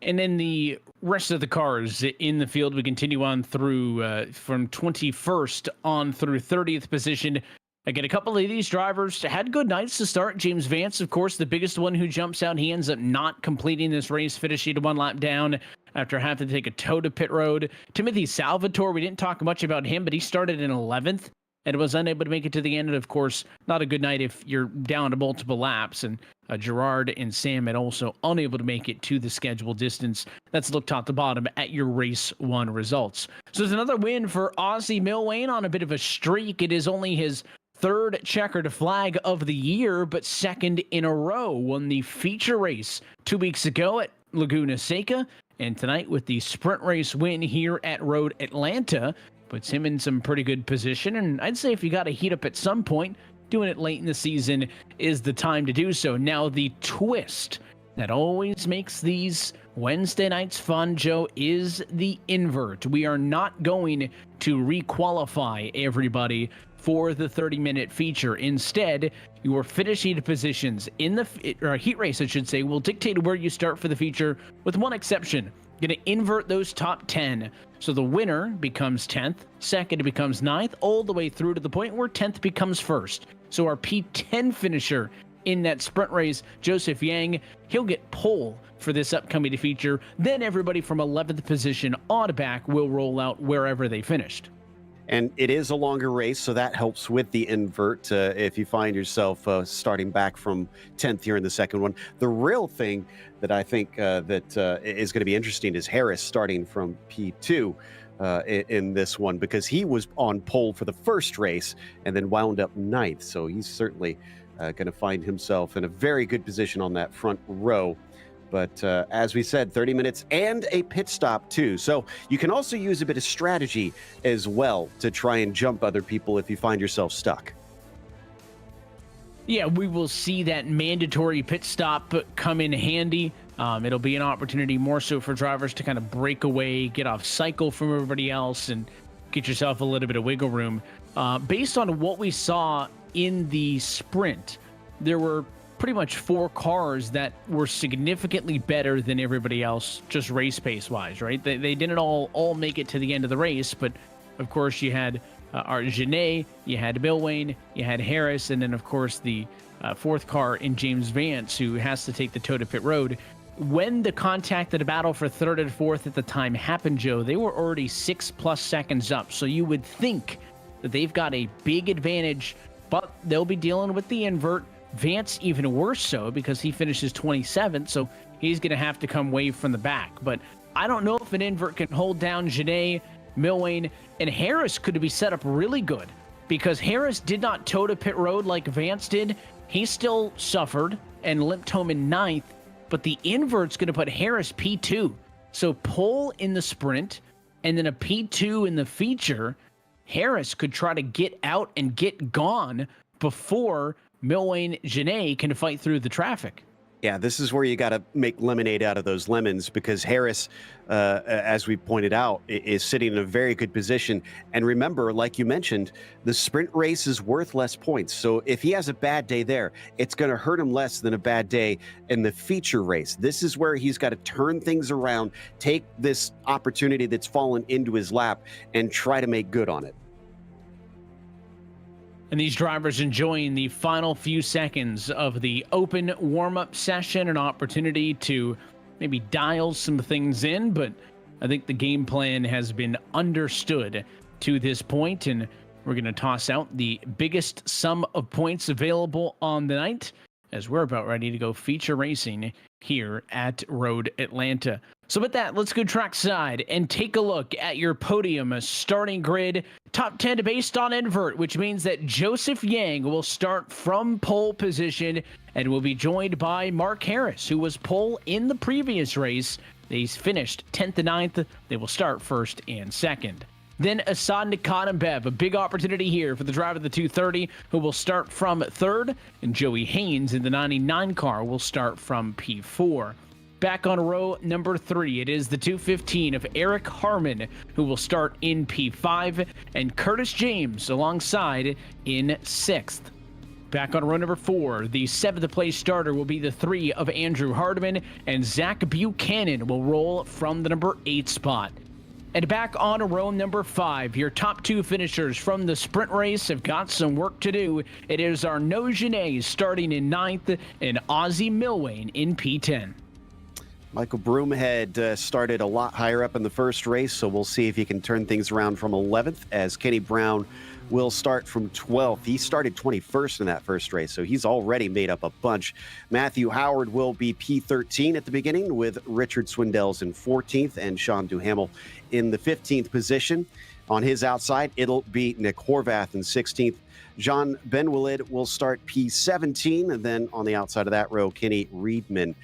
And then the rest of the cars in the field, we continue on through from 21st on through 30th position. Again, a couple of these drivers had good nights to start. James Vance, of course, the biggest one who jumps out. He ends up not completing this race, finishing 1 lap down after having to take a tow to pit road. Timothy Salvatore, we didn't talk much about him, but he started in 11th and was unable to make it to the end. And of course, not a good night if you're down to multiple laps. And Gerard and Sam had also unable to make it to the scheduled distance. Let's look top to bottom at your race 1 results. So it's another win for Ozzy Milwane on a bit of a streak. It is only his 3rd checkered flag of the year, but 2nd in a row. Won the feature race 2 weeks ago at Laguna Seca, and tonight with the sprint race win here at Road Atlanta, puts him in some pretty good position. And I'd say if you got to heat up at some point, doing it late in the season is the time to do so. Now, the twist that always makes these Wednesday nights fun, Joe, is the invert. We are not going to requalify everybody for the 30-minute feature. Instead, your finishing positions in the heat race, I should say, will dictate where you start for the feature, with one exception. Going to invert those top 10. So the winner becomes 10th, second becomes 9th, all the way through to the point where 10th becomes first. So our P10 finisher in that sprint race, Joseph Yang, he'll get pole for this upcoming feature. Then everybody from 11th position on back will roll out wherever they finished. And it is a longer race, so that helps with the invert if you find yourself starting back from 10th here in the second one. The real thing that I think that is going to be interesting is Harris starting from P2 in this one, because he was on pole for the first race and then wound up 9th. So he's certainly going to find himself in a very good position on that front row. But as we said, 30 minutes and a pit stop too. So you can also use a bit of strategy as well to try and jump other people if you find yourself stuck. Yeah, we will see that mandatory pit stop come in handy. It'll be an opportunity more so for drivers to kind of break away, get off cycle from everybody else, and get yourself a little bit of wiggle room. Based on what we saw in the sprint, there were pretty much 4 cars that were significantly better than everybody else, just race pace wise, right? They didn't all make it to the end of the race, but of course you had our Genet, you had Milwain, you had Harris, and then of course the 4th car in James Vance, who has to take the toe to pit road. When the contact of the battle for 3rd and 4th at the time happened, Joe, they were already 6+ seconds up. So you would think that they've got a big advantage, but they'll be dealing with the invert. Vance even worse so, because he finishes 27th, so he's going to have to come way from the back. But I don't know if an invert can hold down Genet, Milwain, and Harris could be set up really good, because Harris did not toe to pit road like Vance did. He still suffered and limped home in 9th, but the invert's going to put Harris P2. So pole in the sprint and then a P2 in the feature. Harris could try to get out and get gone before Milwain Genet can fight through the traffic. Yeah, this is where you got to make lemonade out of those lemons, because Harris, as we pointed out, is sitting in a very good position. And remember, like you mentioned, the sprint race is worth less points. So if he has a bad day there, it's going to hurt him less than a bad day in the feature race. This is where he's got to turn things around, take this opportunity that's fallen into his lap, and try to make good on it. And these drivers enjoying the final few seconds of the open warm-up session, an opportunity to maybe dial some things in, but I think the game plan has been understood to this point, and we're going to toss out the biggest sum of points available on the night as we're about ready to go feature racing here at Road Atlanta. So with that, let's go trackside and take a look at your podium starting grid. Top 10 based on invert, which means that Joseph Yang will start from pole position and will be joined by Mark Harris, who was pole in the previous race. He's finished 10th and 9th. They will start first and second. Then Assad Nikadembev, a big opportunity here for the driver of the 230, who will start from 3rd, and Joey Haynes in the 99 car will start from P4. Back on row number 3, it is the 215 of Eric Harmon, who will start in P5, and Curtis James alongside in 6th. Back on row number 4, the 7th place starter will be the 3 of Andrew Hardiman, and Zach Buchanan will roll from the number 8 spot. And back on row number 5, your top 2 finishers from the sprint race have got some work to do. It is Arnaud Genet starting in 9th and Ozzie Milwain in P10. Michael Broomhead started a lot higher up in the first race, so we'll see if he can turn things around from 11th, as Kenny Brown will start from 12th. He started 21st in that first race, so he's already made up a bunch. Matthew Howard will be P13 at the beginning, with Richard Swindells in 14th and Sean Duhamel in the 15th position. On his outside, it'll be Nick Horvath in 16th. John Benwilid will start P17, and then on the outside of that row, Kenny Reedman.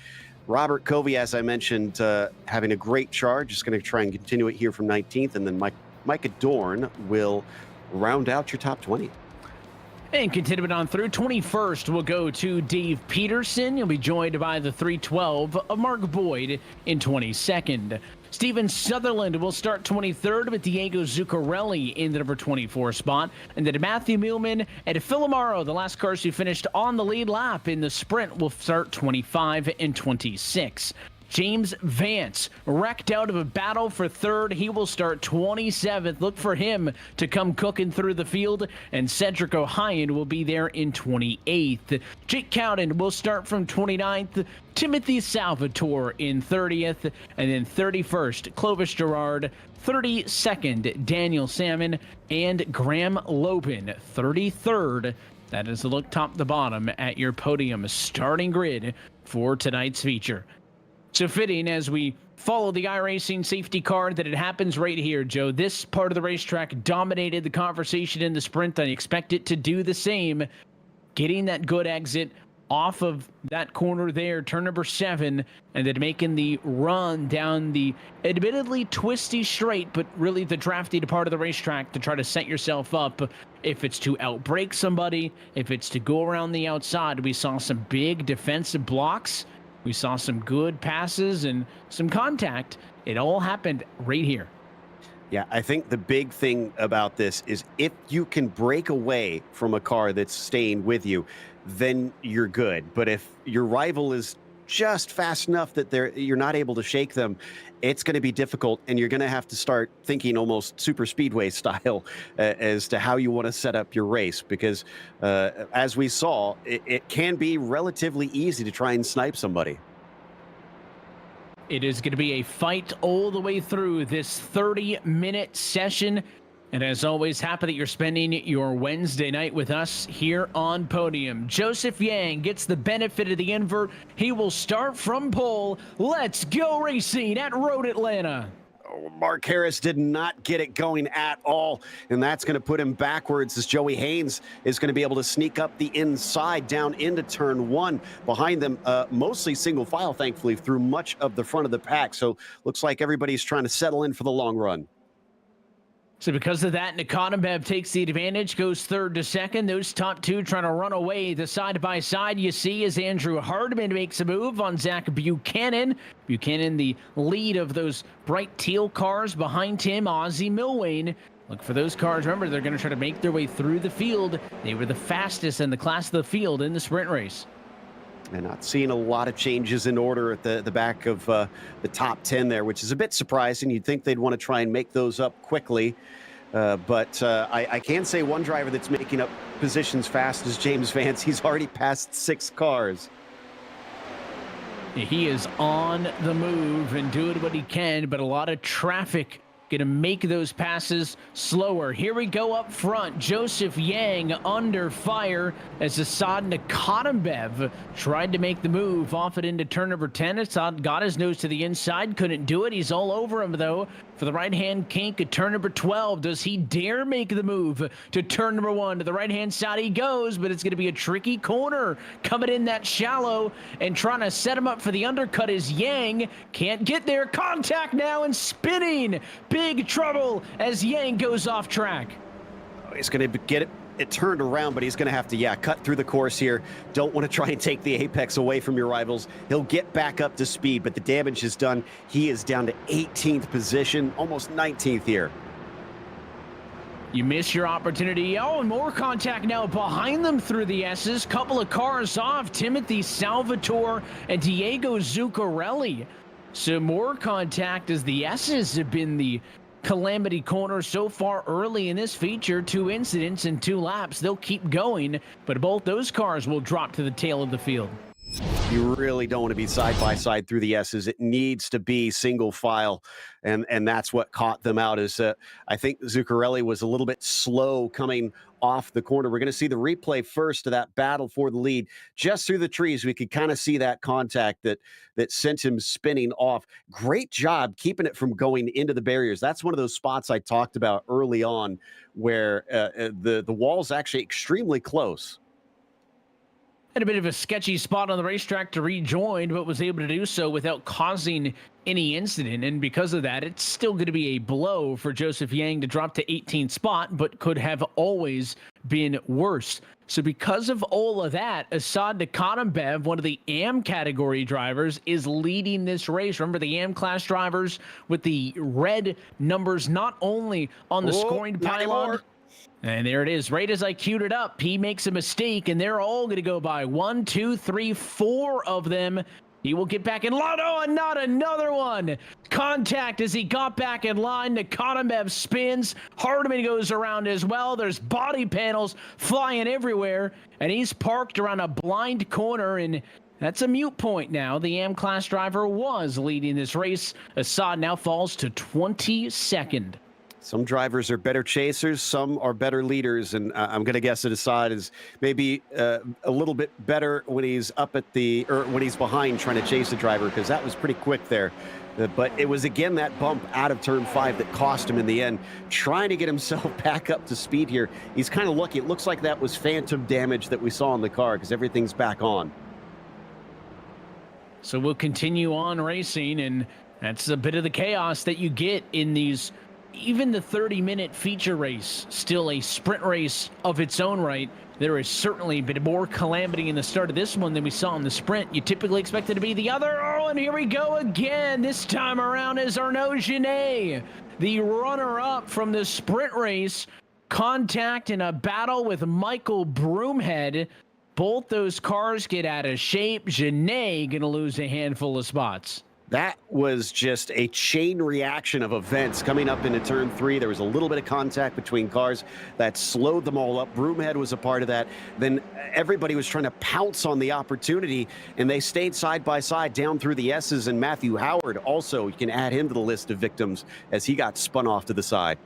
Robert Covey, as I mentioned, having a great charge. Just going to try and continue it here from 19th, and then Micah Dorn will round out your top 20. And continuing on through, 21st will go to Dave Peterson. He'll be joined by the 312 of Mark Boyd in 22nd. Steven Sutherland will start 23rd with Diego Zuccarelli in the number 24 spot. And then Matthew Millman and Phil Amaro, the last cars who finished on the lead lap in the sprint, will start 25 and 26. James Vance wrecked out of a battle for third. He will start 27th. Look for him to come cooking through the field. And Cedric O'Hyan will be there in 28th. Jake Cowden will start from 29th. Timothy Salvatore in 30th. And then 31st, Clovis Gerard. 32nd, Daniel Salmon. And Graham Lopin, 33rd. That is a look top to bottom at your podium starting grid for tonight's feature. So fitting as we follow the iRacing safety car that it happens right here, Joe. This part of the racetrack dominated the conversation in the sprint. I expect it to do the same. Getting that good exit off of that corner there, turn number 7, and then making the run down the admittedly twisty straight, but really the drafty part of the racetrack to try to set yourself up. If it's to outbrake somebody, if it's to go around the outside. We saw some big defensive blocks. We saw some good passes and some contact. It all happened right here. Yeah, I think the big thing about this is if you can break away from a car that's staying with you, then you're good. But if your rival is just fast enough that you're not able to shake them, it's going to be difficult, and you're going to have to start thinking almost super speedway style as to how you want to set up your race, because as we saw, it can be relatively easy to try and snipe somebody. It is going to be a fight all the way through this 30-minute session. And as always, happy that you're spending your Wednesday night with us here on Podium. Joseph Yang gets the benefit of the invert. He will start from pole. Let's go racing at Road Atlanta. Mark Harris did not get it going at all, and that's going to put him backwards as Joey Haynes is going to be able to sneak up the inside down into turn 1. Behind them, mostly single file, thankfully, through much of the front of the pack. So looks like everybody's trying to settle in for the long run. So because of that, Nikonobev takes the advantage, goes third to second. Those top two trying to run away. The side-by-side you see as Andrew Hardman makes a move on Zach Buchanan. Buchanan, the lead of those bright teal cars. Behind him, Ozzie Milwane. Look for those cars. Remember, they're going to try to make their way through the field. They were the fastest in the class of the field in the sprint race. And not seeing a lot of changes in order at the back of the top 10 there, which is a bit surprising. You'd think they'd want to try and make those up quickly. But I can say one driver that's making up positions fast is James Vance. He's already passed 6 cars. He is on the move and doing what he can, but a lot of traffic going to make those passes slower. Here we go up front. Joseph Yang under fire as Assad Nikonobev tried to make the move off it into turn number 10. Assad got his nose to the inside, couldn't do it. He's all over him, though, for the right-hand kink at turn number 12. Does he dare make the move to turn number 1? To the right-hand side he goes, but it's going to be a tricky corner coming in that shallow, and trying to set him up for the undercut is Yang. Can't get there. Contact now and spinning. Big trouble as Yang goes off track. He's going to get it turned around, but he's going to have to, cut through the course here. Don't want to try and take the apex away from your rivals. He'll get back up to speed, but the damage is done. He is down to 18th position, almost 19th here. You miss your opportunity. Oh, and more contact now behind them through the S's. Couple of cars off. Timothy Salvatore and Diego Zuccarelli. So more contact as the S's have been the calamity corner so far early in this feature. 2 incidents in 2 laps. They'll keep going, but both those cars will drop to the tail of the field. You really don't want to be side by side through the S's. It needs to be single file, and that's what caught them out. Is I think Zuccarelli was a little bit slow coming off the corner. We're going to see the replay first of that battle for the lead. Just through the trees, we could kind of see that contact that sent him spinning off. Great job keeping it from going into the barriers. That's one of those spots I talked about early on where the wall's actually extremely close. Had a bit of a sketchy spot on the racetrack to rejoin, but was able to do so without causing any incident. And because of that, it's still going to be a blow for Joseph Yang to drop to 18th spot, but could have always been worse. So because of all of that, Assad Nikonobev, one of the AM category drivers, is leading this race. Remember, the AM class drivers with the red numbers not only on the scoring pylon. And there it is. Right as I queued it up, he makes a mistake, and they're all going to go by. 1, 2, 3, 4 of them He will get back in line. Oh, and not another one. Contact as he got back in line. Nikodemev spins. Hardiman goes around as well. There's body panels flying everywhere. And he's parked around a blind corner. And that's a mute point now. The AM class driver was leading this race. Assad now falls to 22nd. Some drivers are better chasers, some are better leaders, and I'm going to guess that Assad is maybe a little bit better when he's up at when he's behind trying to chase the driver, because that was pretty quick there. But it was, again, that bump out of turn 5 that cost him in the end, trying to get himself back up to speed here. He's kind of lucky. It looks like that was phantom damage that we saw in the car, because everything's back on. So we'll continue on racing, and that's a bit of the chaos that you get in these. Even the 30-minute feature race, still a sprint race of its own right. There has certainly been more calamity in the start of this one than we saw in the sprint. You typically expect it to be the other. Oh, and here we go again. This time around is Arnaud Genet, the runner-up from the sprint race. Contact in a battle with Michael Broomhead. Both those cars get out of shape. Genet going to lose a handful of spots. That was just a chain reaction of events coming up into turn 3. There was a little bit of contact between cars that slowed them all up. Broomhead was a part of that. Then everybody was trying to pounce on the opportunity, and they stayed side by side down through the S's. And Matthew Howard also, you can add him to the list of victims as he got spun off to the side.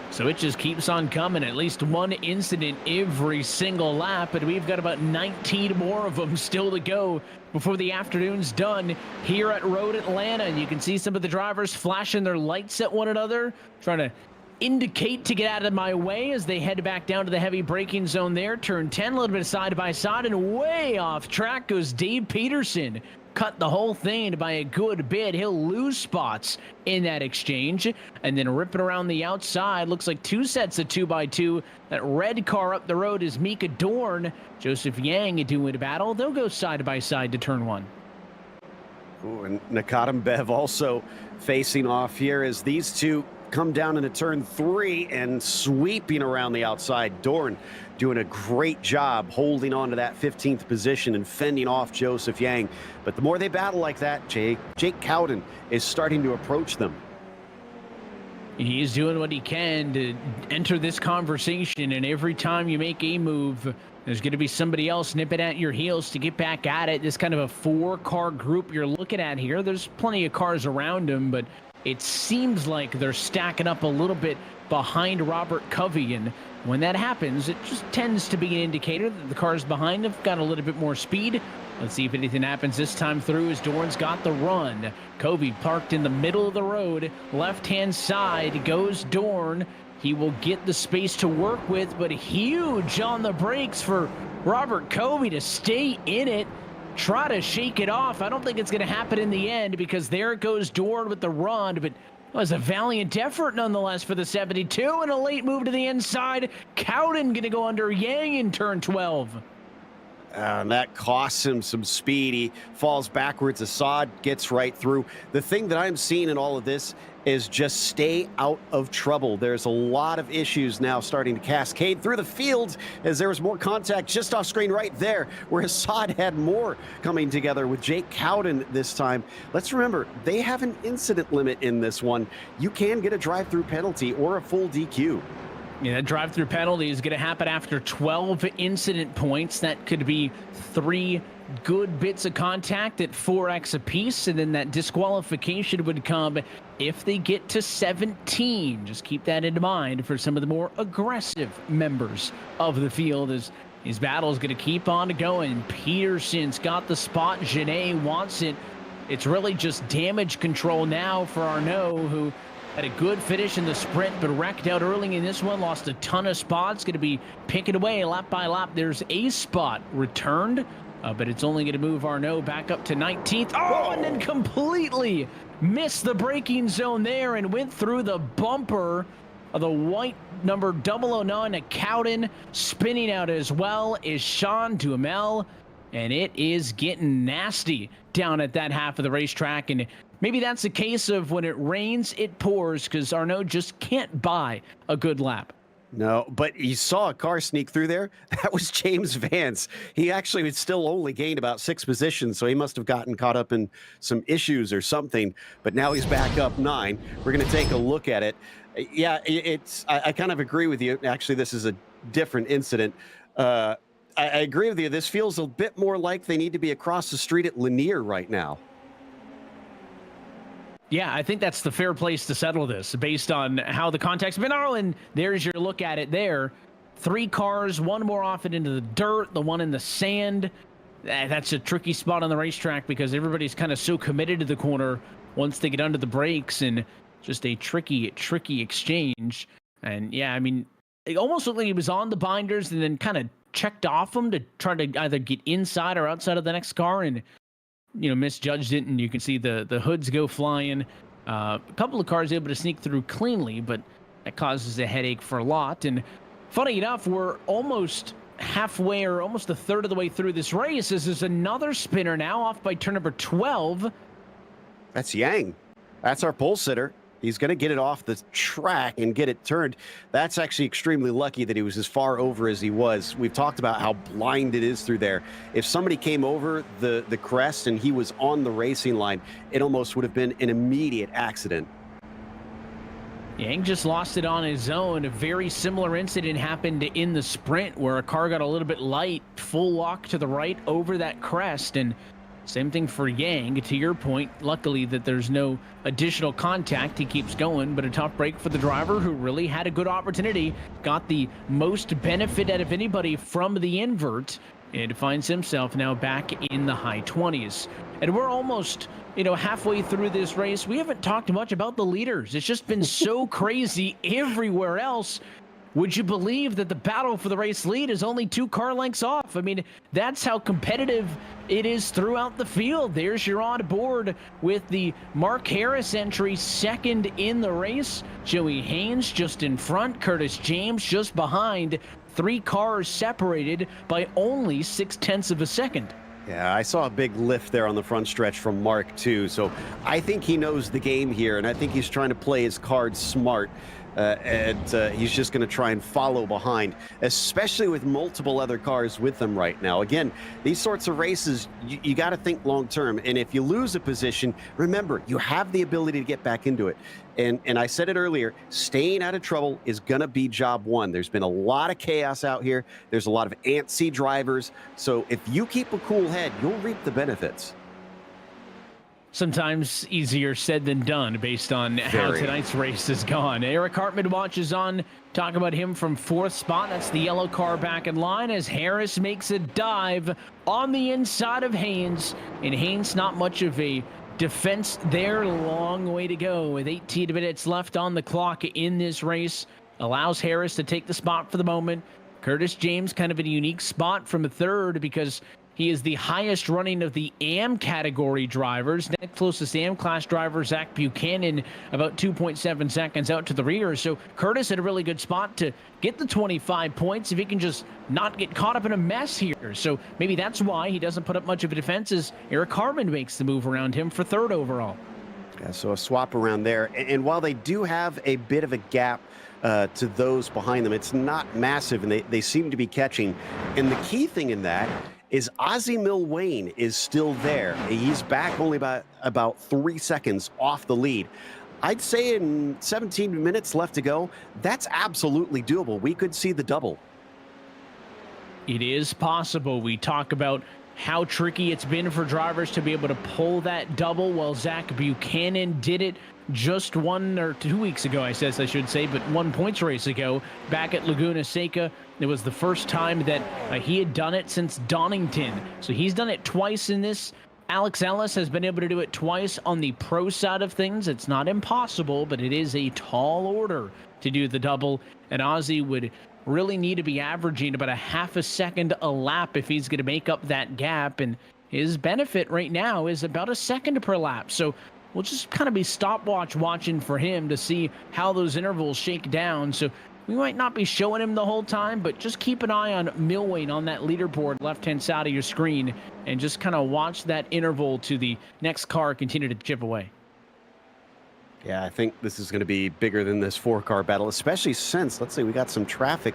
So it just keeps on coming. At least one incident every single lap, but we've got about 19 more of them still to go before the afternoon's done here at Road Atlanta. And you can see some of the drivers flashing their lights at one another, trying to indicate to get out of my way as they head back down to the heavy braking zone there. Turn 10, a little bit of side by side, and way off track goes Dave Peterson. Cut the whole thing by a good bit. He'll lose spots in that exchange, and then rip it around the outside. Looks like 2 sets of 2x2. That red car up the road is Mika Dorn. Joseph Yang doing a battle. They'll go side by side to turn 1. Ooh, and Nikodemev also facing off here as these two come down into turn 3 and sweeping around the outside. Dorn doing a great job holding on to that 15th position and fending off Joseph Yang. But the more they battle like that, Jake Cowden is starting to approach them. He's doing what he can to enter this conversation, and every time you make a move, there's going to be somebody else nipping at your heels to get back at it. This kind of a 4-car group you're looking at here. There's plenty of cars around him, but it seems like they're stacking up a little bit behind Robert Covey, and when that happens, it just tends to be an indicator that the cars behind have got a little bit more speed. Let's see if anything happens this time through as Dorn's got the run. Covey parked in the middle of the road. Left-hand side goes Dorn. He will get the space to work with, but huge on the brakes for Robert Covey to stay in it. Try to shake it off. I don't think it's going to happen in the end, because there goes Dorn with the run, but it was a valiant effort nonetheless for the 72, and a late move to the inside. Cowden going to go under Yang in turn 12. And that costs him some speed. He falls backwards. Assad gets right through. The thing that I'm seeing in all of this is just stay out of trouble. There's a lot of issues now starting to cascade through the field as there was more contact just off screen right there, where Assad had more coming together with Jake Cowden this time. Let's remember, they have an incident limit in this one. You can get a drive-through penalty or a full DQ. Yeah, that drive-through penalty is going to happen after 12 incident points. That could be 3 good bits of contact at 4x apiece, and then that disqualification would come if they get to 17. Just keep that in mind for some of the more aggressive members of the field, as his battle is going to keep on going. Peterson's got the spot. Genet wants it. It's really just damage control now for Arnaud, who had a good finish in the sprint, but wrecked out early in this one. Lost a ton of spots. Going to be picking away lap by lap. There's a spot returned, but it's only going to move Arnaud back up to 19th. Oh, and then completely missed the braking zone there and went through the bumper of the white number 009 at Cowden. Spinning out as well is Sean Duhamel, and it is getting nasty down at that half of the racetrack. And maybe that's a case of when it rains, it pours, because Arnaud just can't buy a good lap. No, but you saw a car sneak through there. That was James Vance. He actually had still only gained about 6 positions, so he must have gotten caught up in some issues or something. But now he's back up 9. We're going to take a look at it. Yeah, I kind of agree with you. Actually, this is a different incident. I agree with you. This feels a bit more like they need to be across the street at Lanier right now. Yeah, I think that's the fair place to settle this based on how the context has been. Oh, and there's your look at it there. 3 cars, one more often into the dirt, the one in the sand. That's a tricky spot on the racetrack because everybody's kind of so committed to the corner once they get under the brakes, and just a tricky exchange. And yeah, I mean, it almost looked like he was on the binders and then kind of checked off them to try to either get inside or outside of the next car, and misjudged it, and you can see the hoods go flying. A couple of cars able to sneak through cleanly, but that causes a headache for a lot. And funny enough, we're almost halfway or almost a third of the way through this race. This is another spinner now off by turn number 12. That's Yang. That's our pole sitter. He's going to get it off the track and get it turned. That's actually extremely lucky that he was as far over as he was. We've talked about how blind it is through there. If somebody came over the crest and he was on the racing line, it almost would have been an immediate accident. Yang just lost it on his own. A very similar incident happened in the sprint where a car got a little bit light, full lock to the right over that crest, and same thing for Yang. To your point, luckily that there's no additional contact. He keeps going, but a tough break for the driver who really had a good opportunity, got the most benefit out of anybody from the invert, and finds himself now back in the high 20s. And we're almost, halfway through this race. We haven't talked much about the leaders. It's just been so crazy everywhere else. Would you believe that the battle for the race lead is only 2 car lengths off? I mean, that's how competitive it is throughout the field. There's your on board with the Mark Harris entry, second in the race. Joey Haynes just in front. Curtis James just behind. 3 cars separated by only 0.6 of a second. Yeah, I saw a big lift there on the front stretch from Mark, too. So I think he knows the game here, and I think he's trying to play his cards smart. And he's just going to try and follow behind, especially with multiple other cars with them right now. Again, these sorts of races, you got to think long term. And if you lose a position, remember, you have the ability to get back into it. And I said it earlier, staying out of trouble is going to be job one. There's been a lot of chaos out here. There's a lot of antsy drivers. So if you keep a cool head, you'll reap the benefits. Sometimes easier said than done based on how tonight's race has gone. Eric Hartman watches on. Talk about him from 4th spot. That's the yellow car back in line as Harris makes a dive on the inside of Haynes. And Haynes, not much of a defense there. Long way to go with 18 minutes left on the clock in this race. Allows Harris to take the spot for the moment. Curtis James kind of in a unique spot from a 3rd because he is the highest running of the AM category drivers. Next closest AM class driver, Zach Buchanan, about 2.7 seconds out to the rear. So Curtis had a really good spot to get the 25 points if he can just not get caught up in a mess here. So maybe that's why he doesn't put up much of a defense as Eric Harmon makes the move around him for 3rd overall. Yeah, so a swap around there. And while they do have a bit of a gap to those behind them, it's not massive, and they seem to be catching. And the key thing in that is Ozzie Milwayne is still there. He's back only about 3 seconds off the lead. I'd say in 17 minutes left to go, that's absolutely doable. We could see the double. It is possible. We talk about how tricky it's been for drivers to be able to pull that double. Well, Zach Buchanan did it just 1 or 2 weeks ago, I should say, but 1 points race ago back at Laguna Seca. It was the first time that he had done it since Donington. So he's done it twice in this. Alex Ellis has been able to do it twice on the pro side of things. It's not impossible, but it is a tall order to do the double. And Ozzie would really need to be averaging about a half a second a lap if he's going to make up that gap. And his benefit right now is about a second per lap. So we'll just kind of be stopwatch watching for him to see how those intervals shake down. So we might not be showing him the whole time, but just keep an eye on Milwayne on that leaderboard left-hand side of your screen and just kind of watch that interval to the next car continue to chip away. Yeah, I think this is going to be bigger than this four-car battle, especially since, let's say, we got some traffic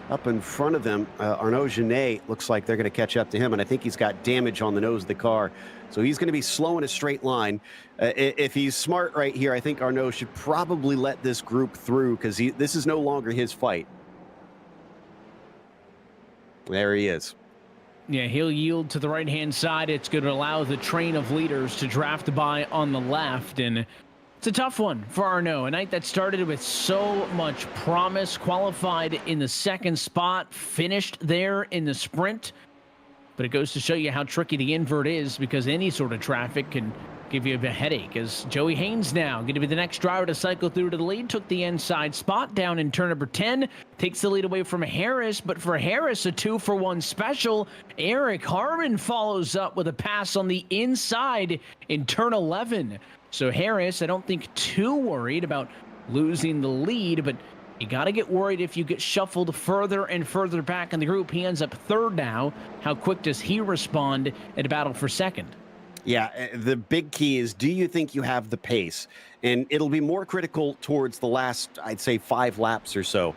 up in front of them. Arnaud Genet looks like they're going to catch up to him, and I think he's got damage on the nose of the car. So he's going to be slow in a straight line. If he's smart right here, I think Arnaud should probably let this group through because this is no longer his fight. There he is. Yeah, he'll yield to the right-hand side. It's going to allow the train of leaders to draft by on the left, and it's a tough one for Arnaud. A night that started with so much promise, qualified in the second spot, finished there in the sprint. But it goes to show you how tricky the invert is, because any sort of traffic can give you a headache. As Joey Haynes now going to be the next driver to cycle through to the lead, took the inside spot down in turn number 10, takes the lead away from Harris, but for Harris, a 2-for-1 special. Eric Harmon follows up with a pass on the inside in turn 11. So Harris, I don't think too worried about losing the lead, but you got to get worried if you get shuffled further and further back in the group. He ends up third now. How quick does he respond in a battle for second? Yeah, the big key is, do you think you have the pace? And it'll be more critical towards the last, I'd say, 5 laps or so,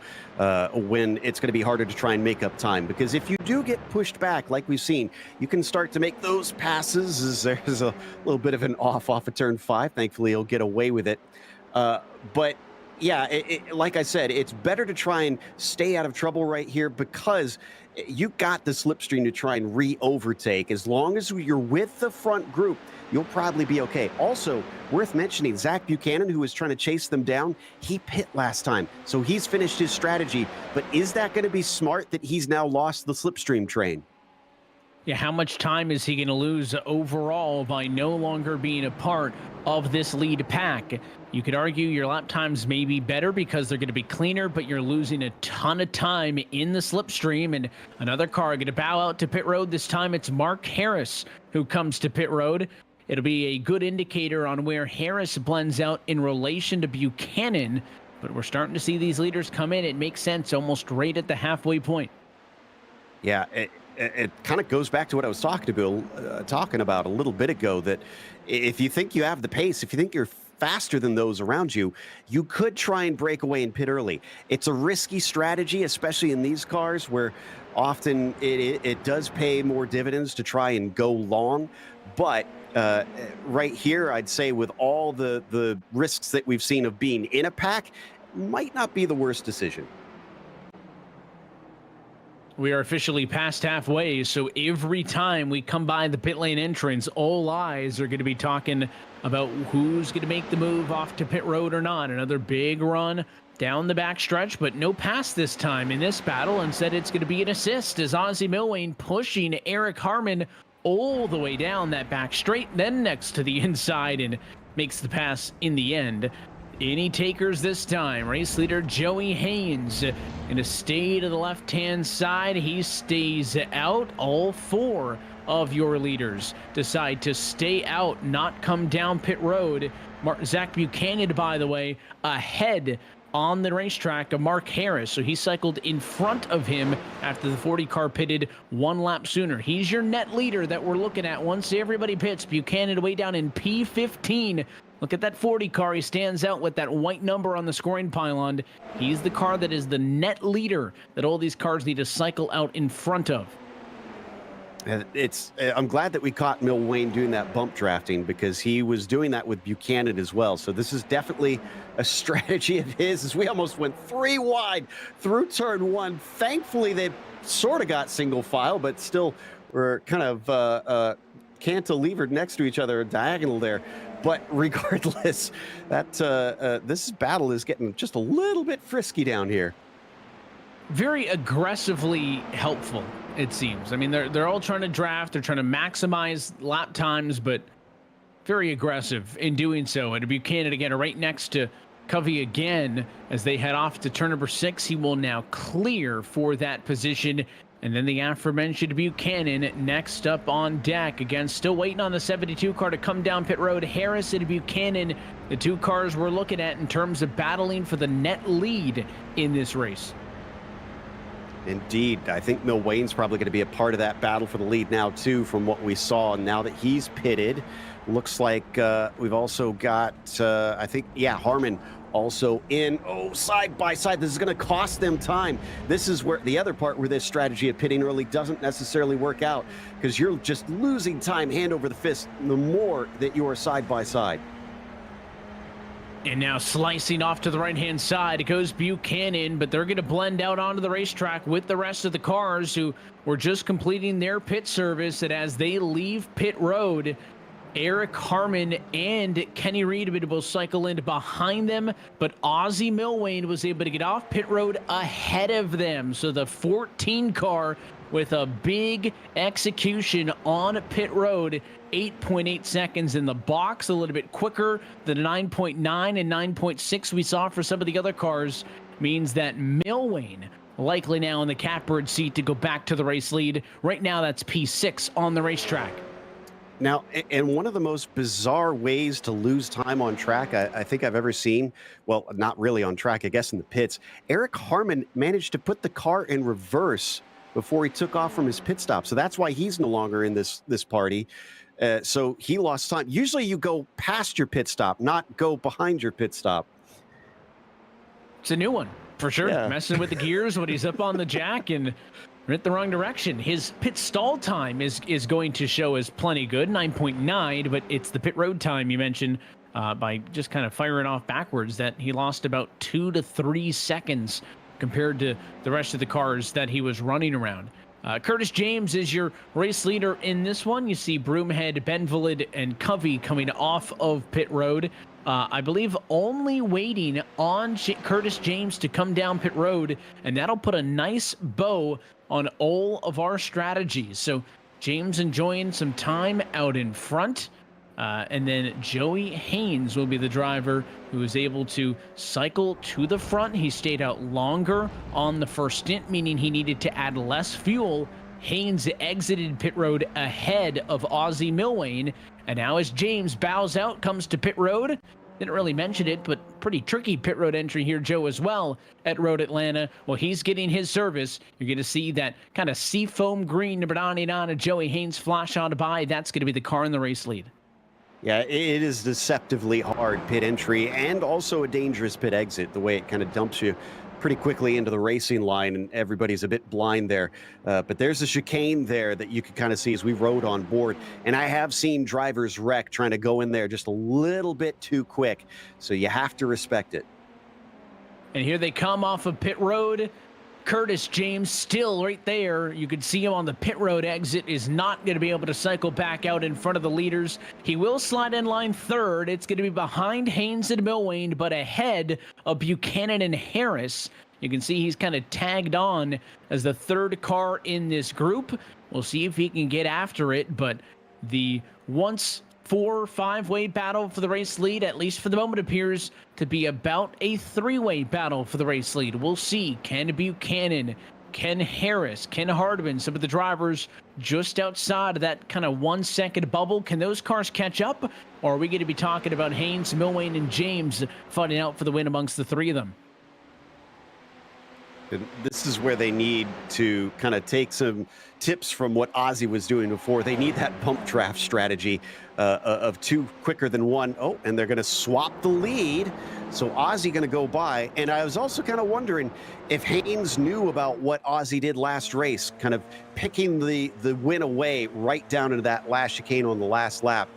when it's going to be harder to try and make up time. Because if you do get pushed back, like we've seen, you can start to make those passes. There's a little bit of an off of turn 5. Thankfully, he'll get away with it. But yeah, like I said, it's better to try and stay out of trouble right here, because you got the slipstream to try and re-overtake. As long as you're with the front group, you'll probably be okay. Also, worth mentioning, Zach Buchanan, who was trying to chase them down, he pit last time. So he's finished his strategy. But is that going to be smart that he's now lost the slipstream train? Yeah, how much time is he going to lose overall by no longer being a part of this lead pack? You could argue your lap times may be better because they're going to be cleaner, but you're losing a ton of time in the slipstream. And another car going to bow out to pit road. This time it's Mark Harris who comes to pit road. It'll be a good indicator on where Harris blends out in relation to Buchanan. But we're starting to see these leaders come in. It makes sense almost right at the halfway point. Yeah, it kind of goes back to what I was talking about a little bit ago, that if you think you have the pace, if you think you're faster than those around you, you could try and break away and pit early. It's a risky strategy, especially in these cars where often it does pay more dividends to try and go long. But right here, I'd say with all the risks that we've seen of being in a pack, might not be the worst decision. We are officially past halfway, so every time we come by the pit lane entrance, all eyes are going to be talking about who's going to make the move off to pit road or not. Another big run down the backstretch, but no pass this time in this battle. Instead, it's going to be an assist as Ozzy Milwane pushing Eric Harmon all the way down that back straight, then next to the inside, and makes the pass in the end. Any takers this time? Race leader Joey Haynes going to stay to the left-hand side. He stays out. All 4 of your leaders decide to stay out, not come down pit road. Zach Buchanan, by the way, ahead on the racetrack of Mark Harris. So he cycled in front of him after the 40 car pitted 1 lap sooner. He's your net leader that we're looking at once everybody pits. Buchanan way down in P15. Look at that 40 car. He stands out with that white number on the scoring pylon. He's the car that is the net leader that all these cars need to cycle out in front of. I'm glad that we caught Milwane doing that bump drafting, because he was doing that with Buchanan as well. So this is definitely a strategy of his, as we almost went 3 wide through turn 1. Thankfully, they sort of got single file, but still were kind of cantilevered next to each other, diagonal there. But regardless, that this battle is getting just a little bit frisky down here. Very aggressively helpful, it seems. I mean, they're all trying to draft. They're trying to maximize lap times, but very aggressive in doing so. And Buchanan again right next to Covey again as they head off to turn number 6. He will now clear for that position. And then the aforementioned Buchanan next up on deck. Again, still waiting on the 72 car to come down pit road. Harris and Buchanan, the 2 cars we're looking at in terms of battling for the net lead in this race. Indeed. I think Mill Wayne's probably going to be a part of that battle for the lead now, too, from what we saw. And now that he's pitted, looks like we've also got, I think, yeah, Harmon also in. Oh, side by side. This is going to cost them time. This is where the other part where this strategy of pitting early doesn't necessarily work out, because you're just losing time hand over the fist the more that you are side by side. And now slicing off to the right-hand side, it goes Buchanan, but they're going to blend out onto the racetrack with the rest of the cars who were just completing their pit service. And as they leave pit road, Eric Harmon and Kenny Reed will cycle in behind them, but Ozzie Milwane was able to get off pit road ahead of them. So the 14 car with a big execution on pit road, 8.8 seconds in the box, a little bit quicker than 9.9 and 9.6 we saw for some of the other cars, means that Milwane likely now in the catbird seat to go back to the race lead. Right now, that's P6 on the racetrack. Now, and one of the most bizarre ways to lose time on track I think I've ever seen, well, not really on track, I guess in the pits, Eric Harmon managed to put the car in reverse before he took off from his pit stop. So that's why he's no longer in this party. So he lost time. Usually you go past your pit stop, not go behind your pit stop. It's a new one, for sure. Yeah. Messing with the gears when he's up on the jack and went the wrong direction. His pit stall time is going to show as plenty good, 9.9, but it's the pit road time you mentioned by just kind of firing off backwards that he lost about 2 to 3 seconds compared to the rest of the cars that he was running around. Curtis James is your race leader in this one. You see Broomhead, Benvalid, and Covey coming off of pit road. I believe only waiting on Curtis James to come down pit road, and that'll put a nice bow on all of our strategies. So James enjoying some time out in front. And then Joey Haynes will be the driver who is able to cycle to the front. He stayed out longer on the first stint, meaning he needed to add less fuel. Haynes exited pit road ahead of Ozzie Milwane. And now as James bows out, comes to pit road. Didn't really mention it, but pretty tricky pit road entry here, Joe, as well at Road Atlanta. Well, he's getting his service. You're going to see that kind of seafoam green number 99 of Joey Haynes flash on by. That's going to be the car in the race lead. Yeah, it is deceptively hard pit entry and also a dangerous pit exit, the way it kind of dumps you pretty quickly into the racing line, and everybody's a bit blind there. But there's a chicane there that you can kind of see as we rode on board. And I have seen drivers wreck trying to go in there just a little bit too quick. So you have to respect it. And here they come off of pit road. Curtis James still right there. You could see him on the pit road exit, is not going to be able to cycle back out in front of the leaders. He will slide in line third. It's going to be behind Haynes and Milwane, but ahead of Buchanan and Harris. You can see he's kind of tagged on as the third car in this group. We'll see if he can get after it, but the once 4 or 5-way battle for the race lead, at least for the moment, appears to be about a 3-way battle for the race lead. We'll see Ken Buchanan, Ken Harris, Ken Hardman, some of the drivers just outside of that kind of 1-second bubble. Can those cars catch up? Or are we going to be talking about Haynes, Milwane, and James fighting out for the win amongst the three of them? This is where they need to kind of take some tips from what Ozzie was doing before. They need that pump draft strategy of 2 quicker than 1. Oh, and they're going to swap the lead. So Ozzie going to go by. And I was also kind of wondering if Haynes knew about what Ozzie did last race, kind of picking the win away right down into that last chicane on the last lap.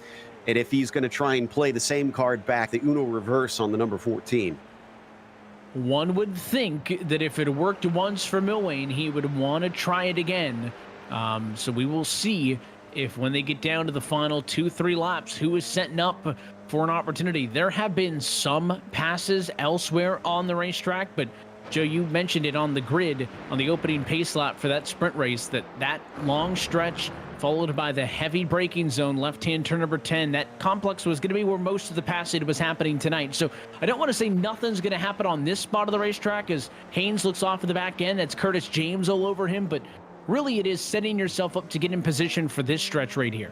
And if he's going to try and play the same card back, the Uno reverse on the number 14. One would think that if it worked once for Milwane, he would want to try it again. So we will see if when they get down to the final 2-3 laps, who is setting up for an opportunity. There have been some passes elsewhere on the racetrack, but Joe, you mentioned it on the grid on the opening pace lap for that sprint race, that long stretch followed by the heavy braking zone, left-hand turn number 10. That complex was going to be where most of the passage was happening tonight. So I don't want to say nothing's going to happen on this spot of the racetrack as Haynes looks off at the back end. That's Curtis James all over him, but really it is setting yourself up to get in position for this stretch right here.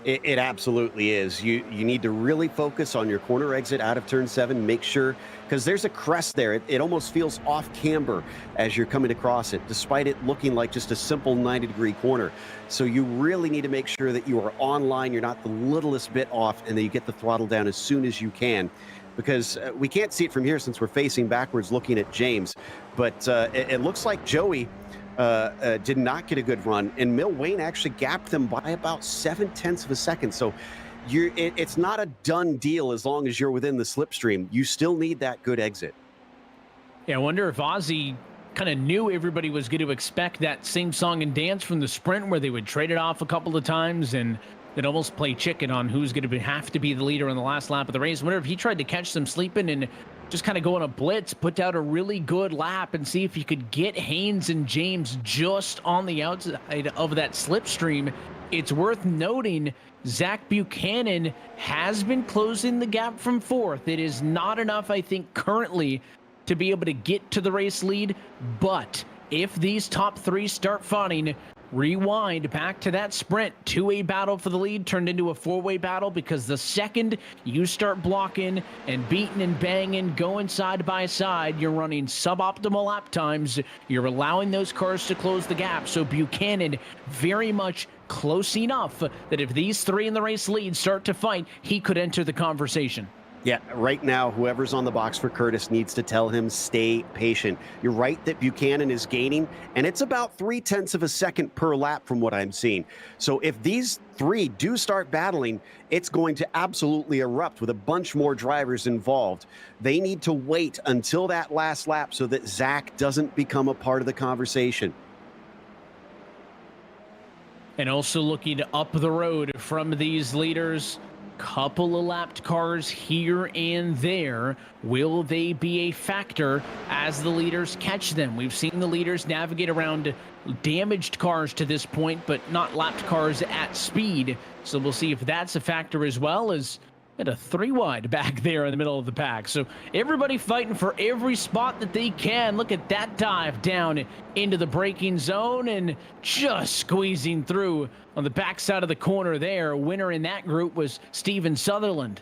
It absolutely is. You need to really focus on your corner exit out of turn 7. Make sure, because there's a crest there. It almost feels off camber as you're coming across it, despite it looking like just a simple 90-degree corner. So you really need to make sure that you are online. You're not the littlest bit off, and that you get the throttle down as soon as you can. Because we can't see it from here since we're facing backwards looking at James. But it looks like Joey did not get a good run, and Mill Wayne actually gapped them by about 0.7 of a second. So it's not a done deal as long as you're within the slipstream. You still need that good exit. Yeah, I wonder if Ozzy kind of knew everybody was going to expect that same song and dance from the sprint, where they would trade it off a couple of times and they'd almost play chicken on who's going to have to be the leader in the last lap of the race. I wonder if he tried to catch them sleeping and just kind of go on a blitz, put out a really good lap, and see if you could get Haynes and James just on the outside of that slipstream. It's worth noting Zach Buchanan has been closing the gap from 4th. It is not enough, I think, currently to be able to get to the race lead, but if these top 3 start fighting, rewind back to that sprint. 2-way battle for the lead turned into a 4-way battle, because the second you start blocking and beating and banging, going side by side, you're running suboptimal lap times. You're allowing those cars to close the gap. So Buchanan very much close enough that if these 3 in the race lead start to fight, he could enter the conversation. Yeah, right now, whoever's on the box for Curtis needs to tell him, stay patient. You're right that Buchanan is gaining, and it's about 0.3 of a second per lap from what I'm seeing. So if these 3 do start battling, it's going to absolutely erupt with a bunch more drivers involved. They need to wait until that last lap so that Zach doesn't become a part of the conversation. And also looking up the road from these leaders, couple of lapped cars here and there. Will they be a factor as the leaders catch them? We've seen the leaders navigate around damaged cars to this point, but not lapped cars at speed. So we'll see if that's a factor as well, as at a 3-wide back there in the middle of the pack. So everybody fighting for every spot that they can. Look at that dive down into the braking zone and just squeezing through on the backside of the corner there. Winner in that group was Steven Sutherland.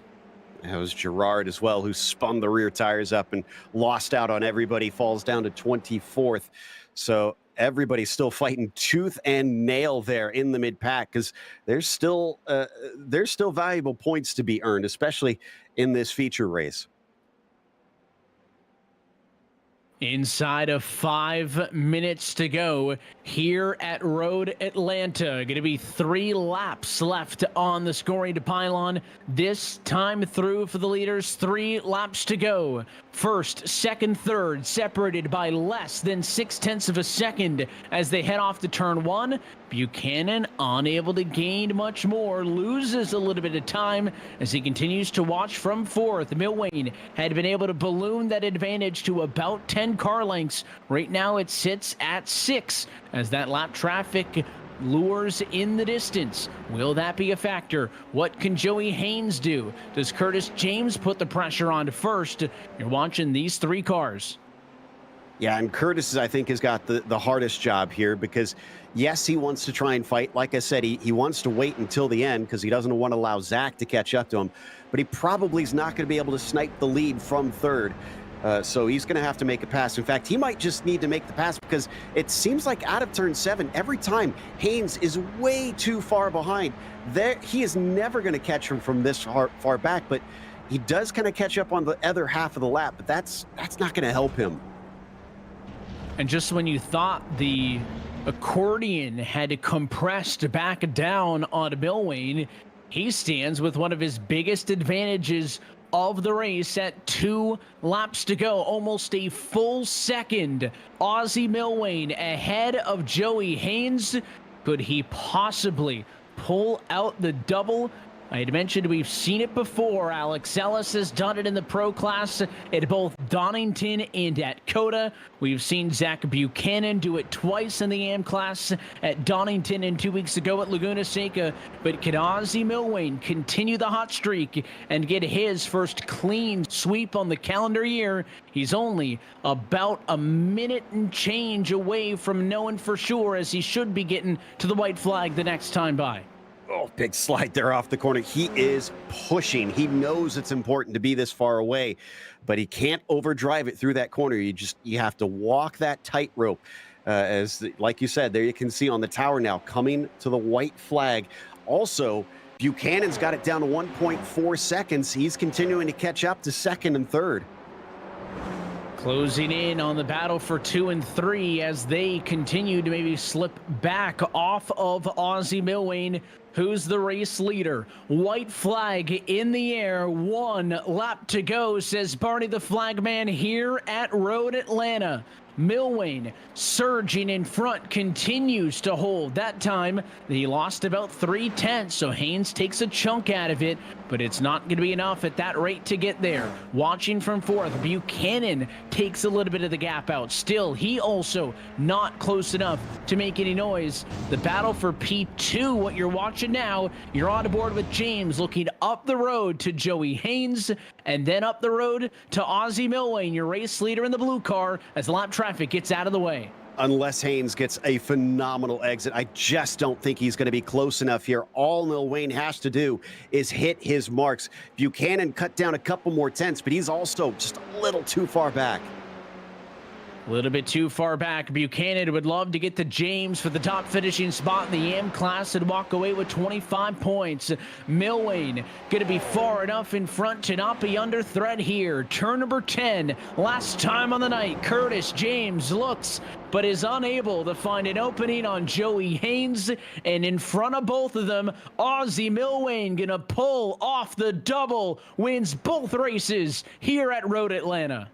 It was Gerard as well, who spun the rear tires up and lost out on everybody, falls down to 24th. So everybody's still fighting tooth and nail there in the mid pack, because there's still valuable points to be earned, especially in this feature race. Inside of 5 minutes to go here at Road Atlanta. Going to be 3 laps left on the scoring pylon. This time through for the leaders, 3 laps to go. First, second, third, separated by less than 0.6 of a second as they head off to turn 1. Buchanan unable to gain much more, loses a little bit of time as he continues to watch from 4th. Milwayne had been able to balloon that advantage to about 10 car lengths. Right now it sits at 6 as that lap traffic lures in the distance. Will that be a factor? What can Joey Haynes do? Does Curtis James put the pressure on first? You're watching these 3 cars. Yeah, and Curtis, I think, has got the hardest job here, because, yes, he wants to try and fight. Like I said, he wants to wait until the end because he doesn't want to allow Zach to catch up to him. But he probably is not going to be able to snipe the lead from 3rd. So he's going to have to make a pass. In fact, he might just need to make the pass, because it seems like out of turn 7, every time Haynes is way too far behind. He is never going to catch him from this far back, but he does kind of catch up on the other half of the lap. But that's not going to help him. And just when you thought the accordion had compressed back down on Milwayne, he stands with one of his biggest advantages of the race at 2 laps to go. Almost a full second. Ozzy Milwayne ahead of Joey Haynes. Could he possibly pull out the double? I had mentioned we've seen it before. Alex Ellis has done it in the pro class at both Donington and at COTA. We've seen Zach Buchanan do it twice in the AM class at Donington and 2 weeks ago at Laguna Seca. But can Ozzy Milwayne continue the hot streak and get his first clean sweep on the calendar year? He's only about a minute and change away from knowing for sure, as he should be getting to the white flag the next time by. Oh, big slide there off the corner. He is pushing. He knows it's important to be this far away, but he can't overdrive it through that corner. You have to walk that tightrope. Like you said, there you can see on the tower now coming to the white flag. Also, Buchanan's got it down to 1.4 seconds. He's continuing to catch up to second and third. Closing in on the battle for 2 and 3 as they continue to maybe slip back off of Ozzy Milwane, who's the race leader. White flag in the air, 1 lap to go, says Barney the Flagman here at Road Atlanta. Milwane surging in front, continues to hold. That time he lost about 3/10, so Haynes takes a chunk out of it, but it's not going to be enough at that rate to get there. Watching from fourth, Buchanan takes a little bit of the gap out. Still, he also not close enough to make any noise. The battle for P2, what you're watching now, you're on board with James looking up the road to Joey Haynes, and then up the road to Ozzy Milwane, your race leader in the blue car, as lap traffic gets out of the way. Unless Haynes gets a phenomenal exit, I just don't think he's going to be close enough here. All Milwane has to do is hit his marks. Buchanan cut down a couple more tenths, but he's also just a little too far back. A little bit too far back. Buchanan would love to get to James for the top finishing spot in the AM class and walk away with 25 points. Milwane going to be far enough in front to not be under threat here. Turn number 10, last time on the night. Curtis James looks, but is unable to find an opening on Joey Haynes. And in front of both of them, Ozzy Milwane going to pull off the double, wins both races here at Road Atlanta.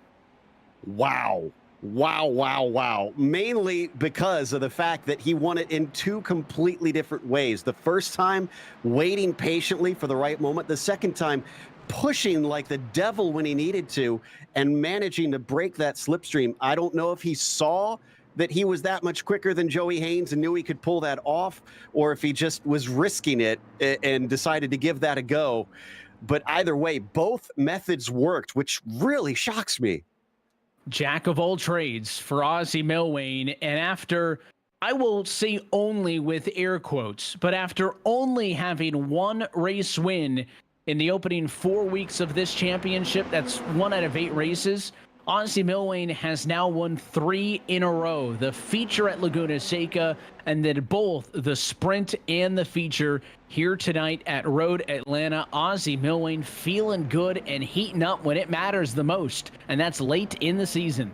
Wow. Wow. Mainly because of the fact that he won it in 2 completely different ways. The first time, waiting patiently for the right moment. The second time, pushing like the devil when he needed to and managing to break that slipstream. I don't know if he saw that he was that much quicker than Joey Haynes and knew he could pull that off, or if he just was risking it and decided to give that a go. But either way, both methods worked, which really shocks me. Jack of all trades for Ozzy Milwane, and after, I will say only with air quotes, but after only having 1 race win in the opening 4 weeks of this championship, that's 1 out of 8 races, Ozzy Milwane has now won 3 in a row. The feature at Laguna Seca, and then both the sprint and the feature here tonight at Road Atlanta. Ozzy Milwane feeling good and heating up when it matters the most, and that's late in the season.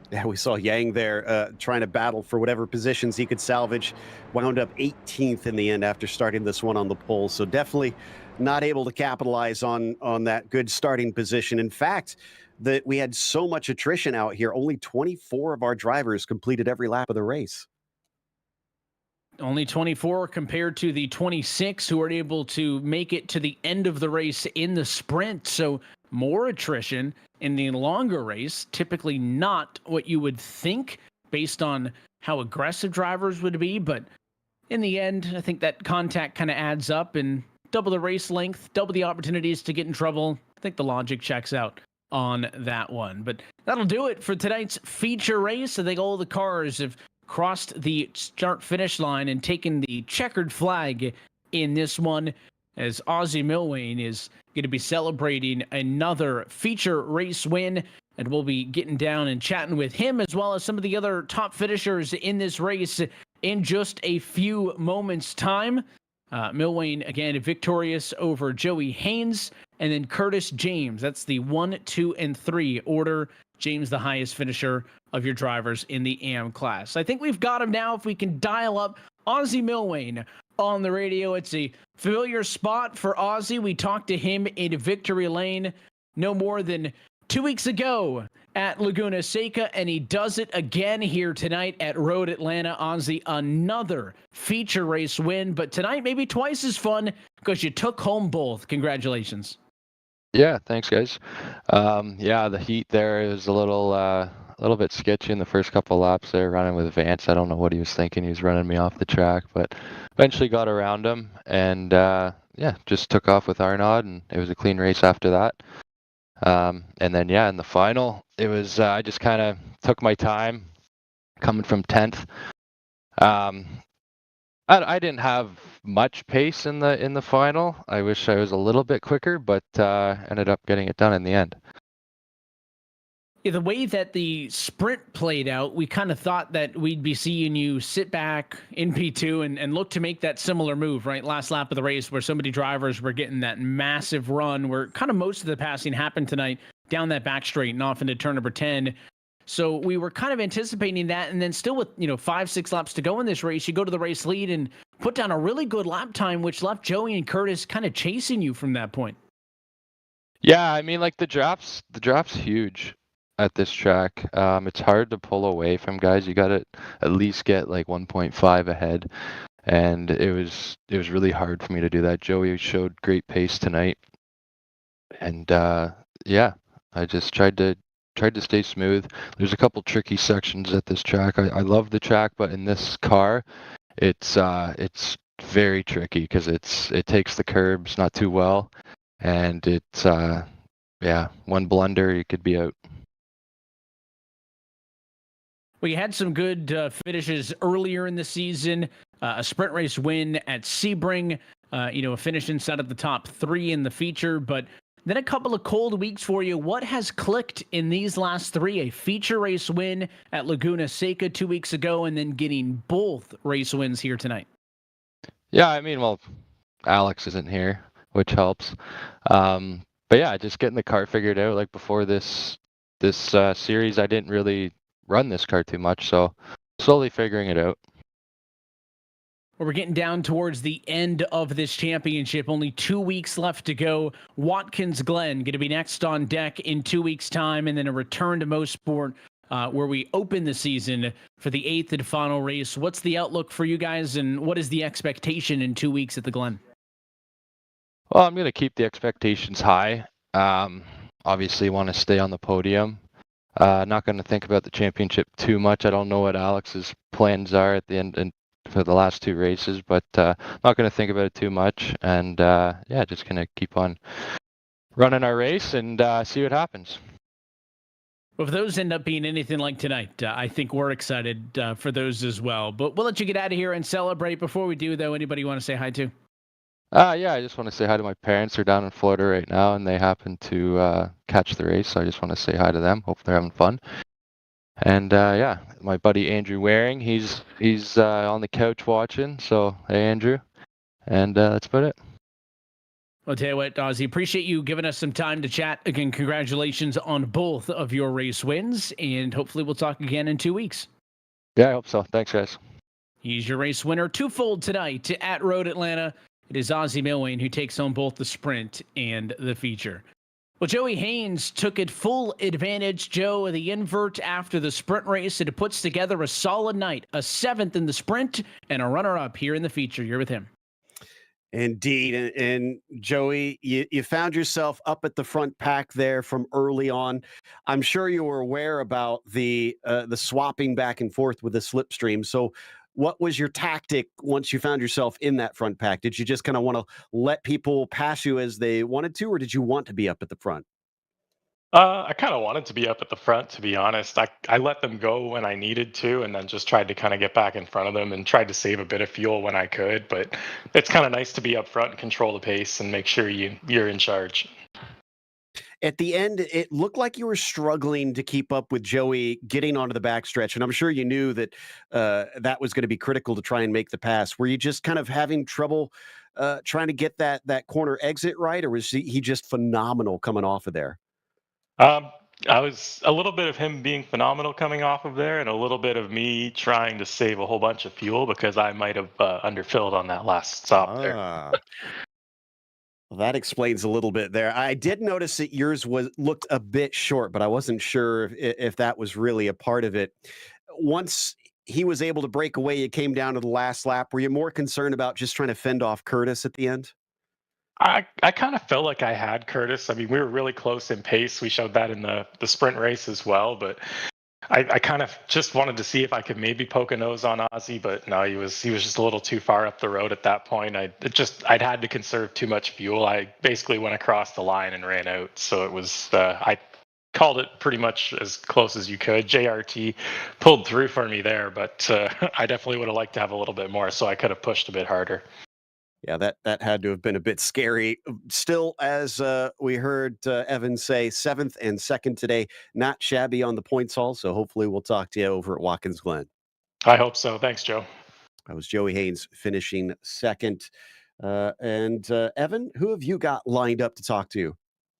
Yeah, we saw Yang there trying to battle for whatever positions he could salvage. Wound up 18th in the end after starting this one on the pole. So definitely not able to capitalize on that good starting position. In fact, that we had so much attrition out here. Only 24 of our drivers completed every lap of the race. Only 24 compared to the 26 who were able to make it to the end of the race in the sprint. So more attrition in the longer race, typically not what you would think based on how aggressive drivers would be. But in the end, I think that contact kind of adds up, and double the race length, double the opportunities to get in trouble. I think the logic checks out on that one. But that'll do it for tonight's feature race. I think all the cars have crossed the start finish line and taken the checkered flag in this one, as Ozzy Milwane is going to be celebrating another feature race win, and we'll be getting down and chatting with him as well as some of the other top finishers in this race in just a few moments time. Milwane again victorious over Joey Haynes, and then Curtis James. That's the 1, 2, and 3 order. James, the highest finisher of your drivers in the AM class. I think we've got him now. If we can dial up Ozzy Milwane on the radio, it's a familiar spot for Ozzy. We talked to him in Victory Lane no more than 2 weeks ago at Laguna Seca, and he does it again here tonight at Road Atlanta. Ozzy, another feature race win, but tonight maybe twice as fun because you took home both. Congratulations. Yeah, thanks, guys. Yeah, the heat there is a little bit sketchy in the first couple laps there, running with Vance. I don't know what he was thinking. He was running me off the track, but eventually got around him, and yeah, just took off with Arnaud, and it was a clean race after that. And then, yeah, in the final, it was, I just kind of took my time coming from 10th. I didn't have much pace in the final. I wish I was a little bit quicker, but ended up getting it done in the end. Yeah, the way that the sprint played out, we kind of thought that we'd be seeing you sit back in P2 and look to make that similar move, right? Last lap of the race where so many drivers were getting that massive run where kind of most of the passing happened tonight down that back straight and off into turn number 10. So we were kind of anticipating that. And then still with, 5-6 laps to go in this race, you go to the race lead and put down a really good lap time, which left Joey and Curtis kind of chasing you from that point. Yeah, I mean, like the draft's huge at this track. It's hard to pull away from guys. You got to at least get like 1.5 ahead, and it was really hard for me to do that. Joey showed great pace tonight, and yeah, I just tried to stay smooth. There's a couple tricky sections at this track. I love the track, but in this car, it's very tricky because it takes the curbs not too well, and it's yeah, one blunder you could be out. Well, you had some good finishes earlier in the season. A sprint race win at Sebring. A finish inside of the top 3 in the feature, but then a couple of cold weeks for you. What has clicked in these last 3? A feature race win at Laguna Seca 2 weeks ago, and then getting both race wins here tonight. Yeah, I mean, well, Alex isn't here, which helps. But yeah, just getting the car figured out. Like before this series, I didn't really run this car too much, so slowly figuring it out. Well, we're getting down towards the end of this championship. Only 2 weeks left to go. Watkins Glen going to be next on deck in 2 weeks' time, and then a return to Mosport where we open the season for the 8th and final race. What's the outlook for you guys, and what is the expectation in 2 weeks at the Glen? Well, I'm going to keep the expectations high. Obviously, want to stay on the podium. Not going to think about the championship too much. I don't know what Alex's plans are at the end and for the last 2 races, but not going to think about it too much. And yeah, just going to keep on running our race and see what happens. Well, if those end up being anything like tonight, I think we're excited for those as well. But we'll let you get out of here and celebrate. Before we do, though, anybody you want to say hi to? Yeah, I just want to say hi to my parents. They're down in Florida right now, and they happen to catch the race. So I just want to say hi to them. Hope they're having fun. And yeah, my buddy Andrew Waring, he's on the couch watching. So hey, Andrew, and that's about it. I'll tell you what, Ozzy, appreciate you giving us some time to chat. Again, congratulations on both of your race wins, and hopefully we'll talk again in 2 weeks. Yeah, I hope so. Thanks, guys. He's your race winner, twofold tonight at Road Atlanta. It is Ozzy Milwain who takes home both the sprint and the feature. Well, Joey Haynes took it full advantage, Joe, the invert after the sprint race, and it puts together a solid night, a 7th in the sprint and a runner-up here in the feature. You're with him. Indeed. And Joey, you found yourself up at the front pack there from early on. I'm sure you were aware about the swapping back and forth with the slipstream. So what was your tactic once you found yourself in that front pack? Did you just kind of want to let people pass you as they wanted to, or did you want to be up at the front? I kind of wanted to be up at the front, to be honest. I let them go when I needed to, and then just tried to kind of get back in front of them and tried to save a bit of fuel when I could. But it's kind of nice to be up front and control the pace and make sure you're in charge. At the end, it looked like you were struggling to keep up with Joey getting onto the backstretch, and I'm sure you knew that that was going to be critical to try and make the pass. Were you just kind of having trouble trying to get that corner exit right, or was he just phenomenal coming off of there? I was a little bit of him being phenomenal coming off of there, and a little bit of me trying to save a whole bunch of fuel because I might have underfilled on that last stop there. Well, that explains a little bit there. I did notice that yours looked a bit short, but I wasn't sure if that was really a part of it. Once he was able to break away, you came down to the last lap. Were you more concerned about just trying to fend off Curtis at the end? I kind of felt like I had Curtis. I mean, we were really close in pace. We showed that in the sprint race as well. But I kind of just wanted to see if I could maybe poke a nose on Ozzy. But no, he was just a little too far up the road at that point. I'd had to conserve too much fuel. I basically went across the line and ran out. So it was called it pretty much as close as you could. JRT pulled through for me there, but I definitely would have liked to have a little bit more, so I could have pushed a bit harder. Yeah, that had to have been a bit scary. Still, as we heard Evan say, 7th and 2nd today, not shabby on the points haul. So hopefully we'll talk to you over at Watkins Glen. I hope so. Thanks, Joe. That was Joey Haynes finishing 2nd. And Evan, who have you got lined up to talk to?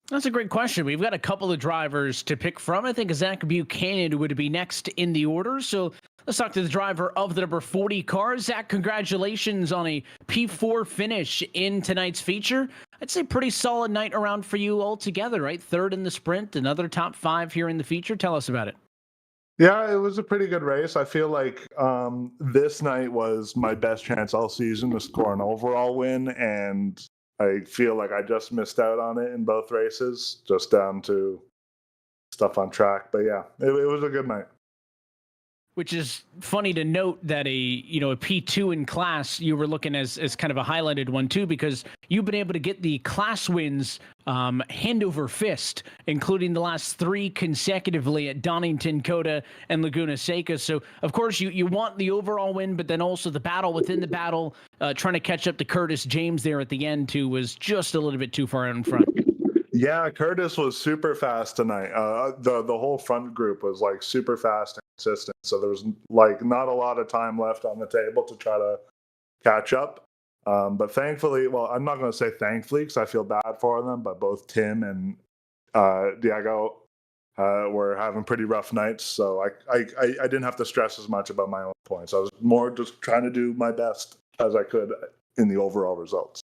That's a great question. We've got a couple of drivers to pick from. I think Zach Buchanan would be next in the order. So let's talk to the driver of the number 40 car. Zach, congratulations on a P4 finish in tonight's feature. I'd say pretty solid night around for you altogether, right? 3rd in the sprint, another top 5 here in the feature. Tell us about it. Yeah, it was a pretty good race. I feel like this night was my best chance all season to score an overall win, and I feel like I just missed out on it in both races, just down to stuff on track. But yeah, it was a good night. Which is funny to note that a P2 in class you were looking as kind of a highlighted one too, because you've been able to get the class wins hand over fist, including the last 3 consecutively at Donington, Coda, and Laguna Seca. So of course you want the overall win, but then also the battle within the battle, trying to catch up to Curtis James there at the end too was just a little bit too far out in front. Yeah, Curtis was super fast tonight. The whole front group was like super fast and consistent. So there was like not a lot of time left on the table to try to catch up. But thankfully, well, I'm not going to say thankfully because I feel bad for them, but both Tim and Diego were having pretty rough nights. So I didn't have to stress as much about my own points. I was more just trying to do my best as I could in the overall results.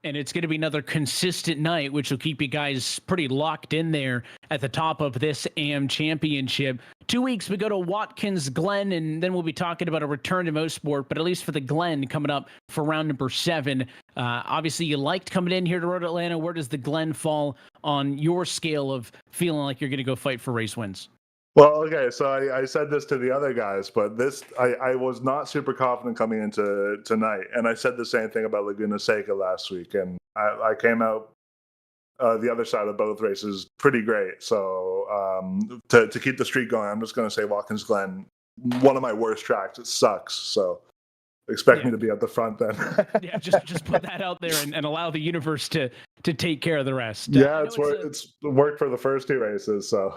And it's going to be another consistent night, which will keep you guys pretty locked in there at the top of this AM championship. 2 weeks, we go to Watkins Glen, and then we'll be talking about a return to Mosport, but at least for the Glen coming up for round number 7. Obviously, you liked coming in here to Road Atlanta. Where does the Glen fall on your scale of feeling like you're going to go fight for race wins? Well, okay, so I said this to the other guys, but I was not super confident coming into tonight, and I said the same thing about Laguna Seca last week, and I came out the other side of both races pretty great. So to keep the streak going, I'm just going to say Watkins Glen, one of my worst tracks. It sucks, so expect me to be at the front then. Yeah, just put that out there and allow the universe to take care of the rest. Yeah, it's worked for the first 2 races. So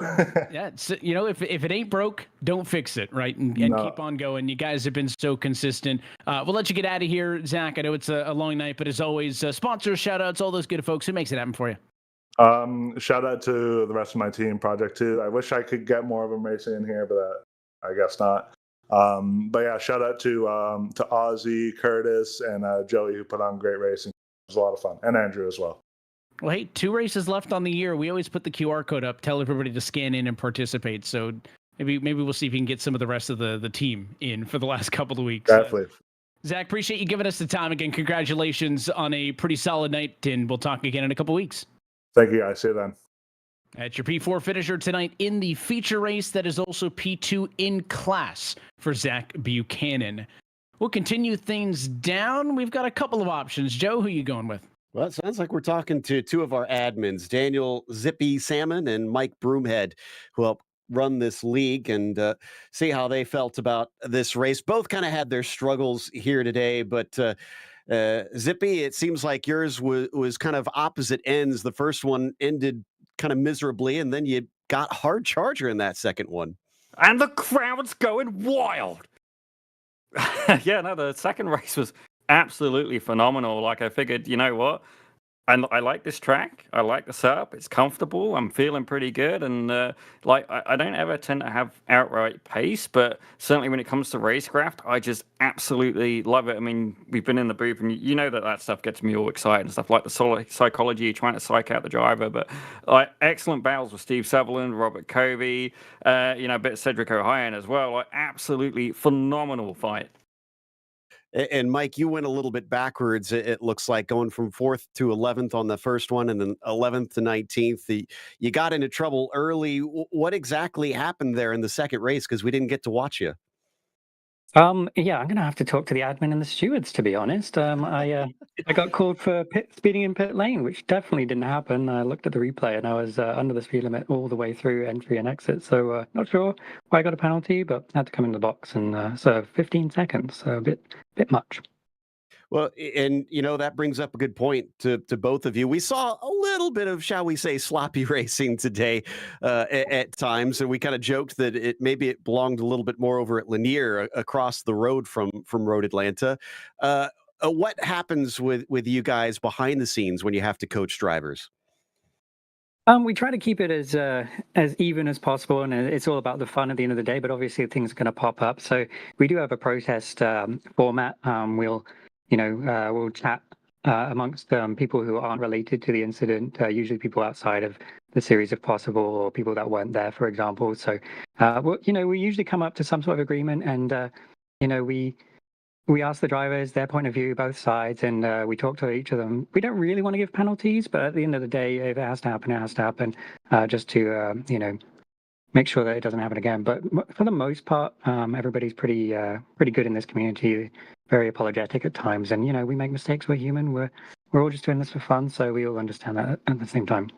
yeah, it's, if it ain't broke, don't fix it, right? And keep on going. You guys have been so consistent. We'll let you get out of here, Zach. I know it's a long night, but as always, sponsors, shout outs, all those good folks. Who makes it happen for you? Shout out to the rest of my team, Project 2. I wish I could get more of them racing in here, but I guess not. But yeah, shout out to Ozzy, Curtis, and Joey, who put on great racing. It was a lot of fun, and Andrew as well. Well, hey, 2 races left on the year. We always put the QR code up, tell everybody to scan in and participate. So maybe we'll see if we can get some of the rest of the team in for the last couple of weeks. Definitely. Zach, appreciate you giving us the time again. Congratulations on a pretty solid night, and we'll talk again in a couple of weeks. Thank you, guys. See you then. That's your P4 finisher tonight in the feature race that is also P2 in class for Zach Buchanan. We'll continue things down. We've got a couple of options. Joe, who are you going with? Well, it sounds like we're talking to 2 of our admins, Daniel Zippy Salmon and Mike Broomhead, who help run this league, and see how they felt about this race. Both kind of had their struggles here today, but Zippy, it seems like yours was kind of opposite ends. The first one ended kind of miserably, and then you got hard charger in that second one. And the crowd's going wild. Yeah, no, the second race was absolutely phenomenal. Like, I figured, you know what? I like this track. I like the setup. It's comfortable. I'm feeling pretty good. And I don't ever tend to have outright pace, but certainly when it comes to racecraft, I just absolutely love it. I mean, we've been in the booth, and you know that stuff gets me all excited and stuff like the psychology, trying to psych out the driver. But excellent battles with Steve Sutherland, Robert Covey, a bit of Cedric O'Hyan as well. Absolutely phenomenal fight. And Mike, you went a little bit backwards. It looks like, going from 4th to 11th on the first one, and then 11th to 19th. You got into trouble early. What exactly happened there in the second race? Because we didn't get to watch you. Yeah, I'm gonna have to talk to the admin and the stewards, to be honest. I got called for speeding in pit lane, which definitely didn't happen. I looked at the replay and I was under the speed limit all the way through entry and exit. So not sure why I got a penalty, but had to come in the box and serve 15 seconds. So a bit much. Well, and that brings up a good point to both of you. We saw a little bit of, shall we say, sloppy racing today at times, and we kind of joked that it belonged a little bit more over at Lanier across the road from Road Atlanta. What happens with you guys behind the scenes when you have to coach drivers? We try to keep it as even as possible, and it's all about the fun at the end of the day. But obviously, things are going to pop up. So we do have a protest format. We'll chat amongst people who aren't related to the incident. Usually, people outside of the series, if possible, or people that weren't there, for example. So, we usually come up to some sort of agreement, and we ask the drivers their point of view, both sides, and we talk to each of them. We don't really want to give penalties, but at the end of the day, if it has to happen, it has to happen, just to make sure that it doesn't happen again. But for the most part, everybody's pretty good in this community, very apologetic at times, and we make mistakes. We're human. We're all just doing this for fun, so we all understand that at the same time.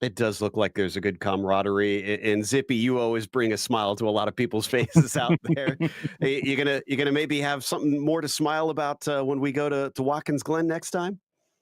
It does look like there's a good camaraderie. And Zippy, you always bring a smile to a lot of people's faces out there. You're gonna maybe have something more to smile about when we go to Watkins Glen next time.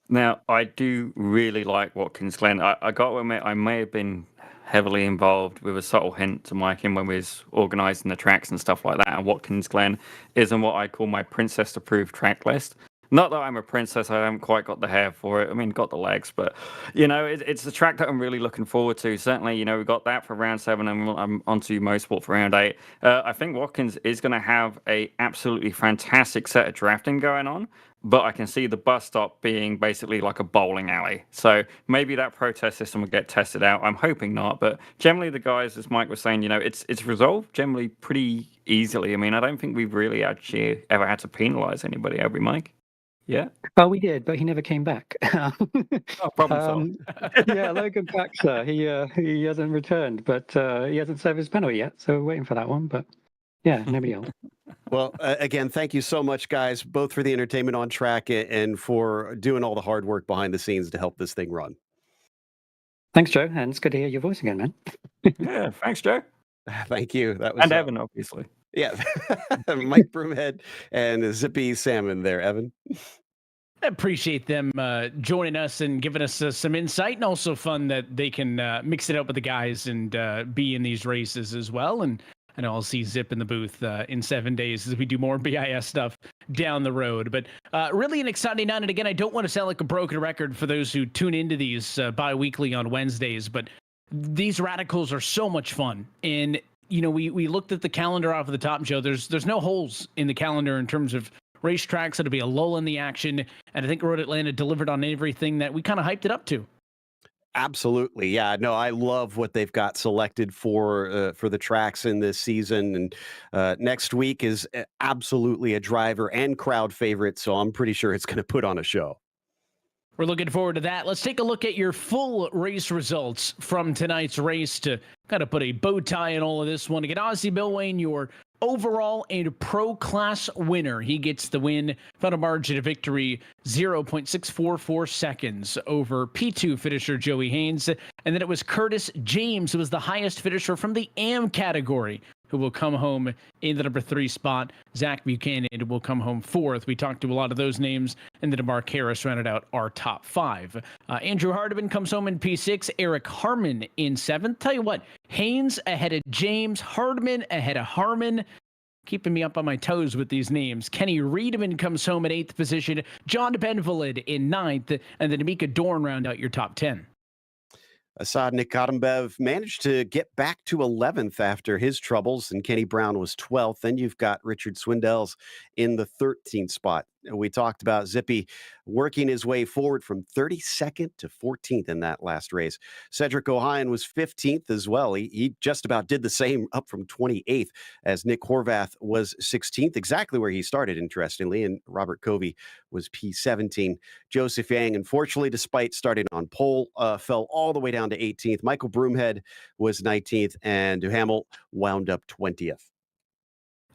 Now, I do really like Watkins Glen. I got to admit, I may have been heavily involved with a subtle hint to Mike in when we was organising the tracks and stuff like that. And Watkins Glen is in what I call my princess approved track list. Not that I'm a princess, I haven't quite got the hair for it. I mean, got the legs, but it's the track that I'm really looking forward to. Certainly, we got that for round 7, and I'm onto Motorsport for round 8. I think Watkins is going to have a absolutely fantastic set of drafting going on, but I can see the bus stop being basically like a bowling alley. So maybe that protest system will get tested out. I'm hoping not, but generally the guys, as Mike was saying, it's resolved generally pretty easily. I mean, I don't think we've really actually ever had to penalise anybody, have we, Mike? Yeah. Oh, we did, but he never came back. Oh, problem solved. Yeah, Logan Baxter, he hasn't returned, but he hasn't served his penalty yet, so we're waiting for that one. But yeah, nobody else. Well, again, thank you so much, guys, both for the entertainment on track and for doing all the hard work behind the scenes to help this thing run. Thanks, Joe, and it's good to hear your voice again, man. Yeah, thanks, Joe. Thank you. That was And Evan, obviously. Yeah, Mike Broomhead and Zippy Salmon there, Evan. I appreciate them joining us and giving us some insight, and also fun that they can mix it up with the guys and be in these races as well. And I know I'll see Zip in the booth in 7 days as we do more BIS stuff down the road. But really an exciting night. And again, I don't want to sound like a broken record for those who tune into these bi-weekly on Wednesdays, but these radicals are so much fun. And we looked at the calendar off of the top, Joe. There's no holes in the calendar in terms of racetracks. It'll be a lull in the action, and I think Road Atlanta delivered on everything that we kind of hyped it up to. Absolutely, yeah. No, I love what they've got selected for the tracks in this season, and next week is absolutely a driver and crowd favorite. So I'm pretty sure it's going to put on a show. We're looking forward to that. Let's take a look at your full race results from tonight's race to kind of put a bow tie in all of this one. Again, Ozzy Billwain, your overall and pro class winner. He gets the win, found a margin of victory 0.644 seconds over P2 finisher Joey Haynes. And then it was Curtis James who was the highest finisher from the AM category, who will come home in the number 3 spot. Zach Buchanan will come home 4th. We talked to a lot of those names, and then Mark Harris rounded out our top 5. Andrew Hardiman comes home in P6. Eric Harmon in 7th. Tell you what, Haynes ahead of James. Hardiman ahead of Harmon. Keeping me up on my toes with these names. Kenny Reedman comes home in 8th position. John Benvalid in 9th. And then Amika Dorn round out your top 10. Assad Nikotimbev managed to get back to 11th after his troubles, and Kenny Brown was 12th. Then you've got Richard Swindells in the 13th spot. We talked about Zippy working his way forward from 32nd to 14th in that last race. Cedric O'Hine was 15th as well. He just about did the same, up from 28th, as Nick Horvath was 16th, exactly where he started, interestingly, and Robert Covey was P17. Joseph Yang, unfortunately, despite starting on pole, fell all the way down to 18th. Michael Broomhead was 19th, and Duhamel wound up 20th.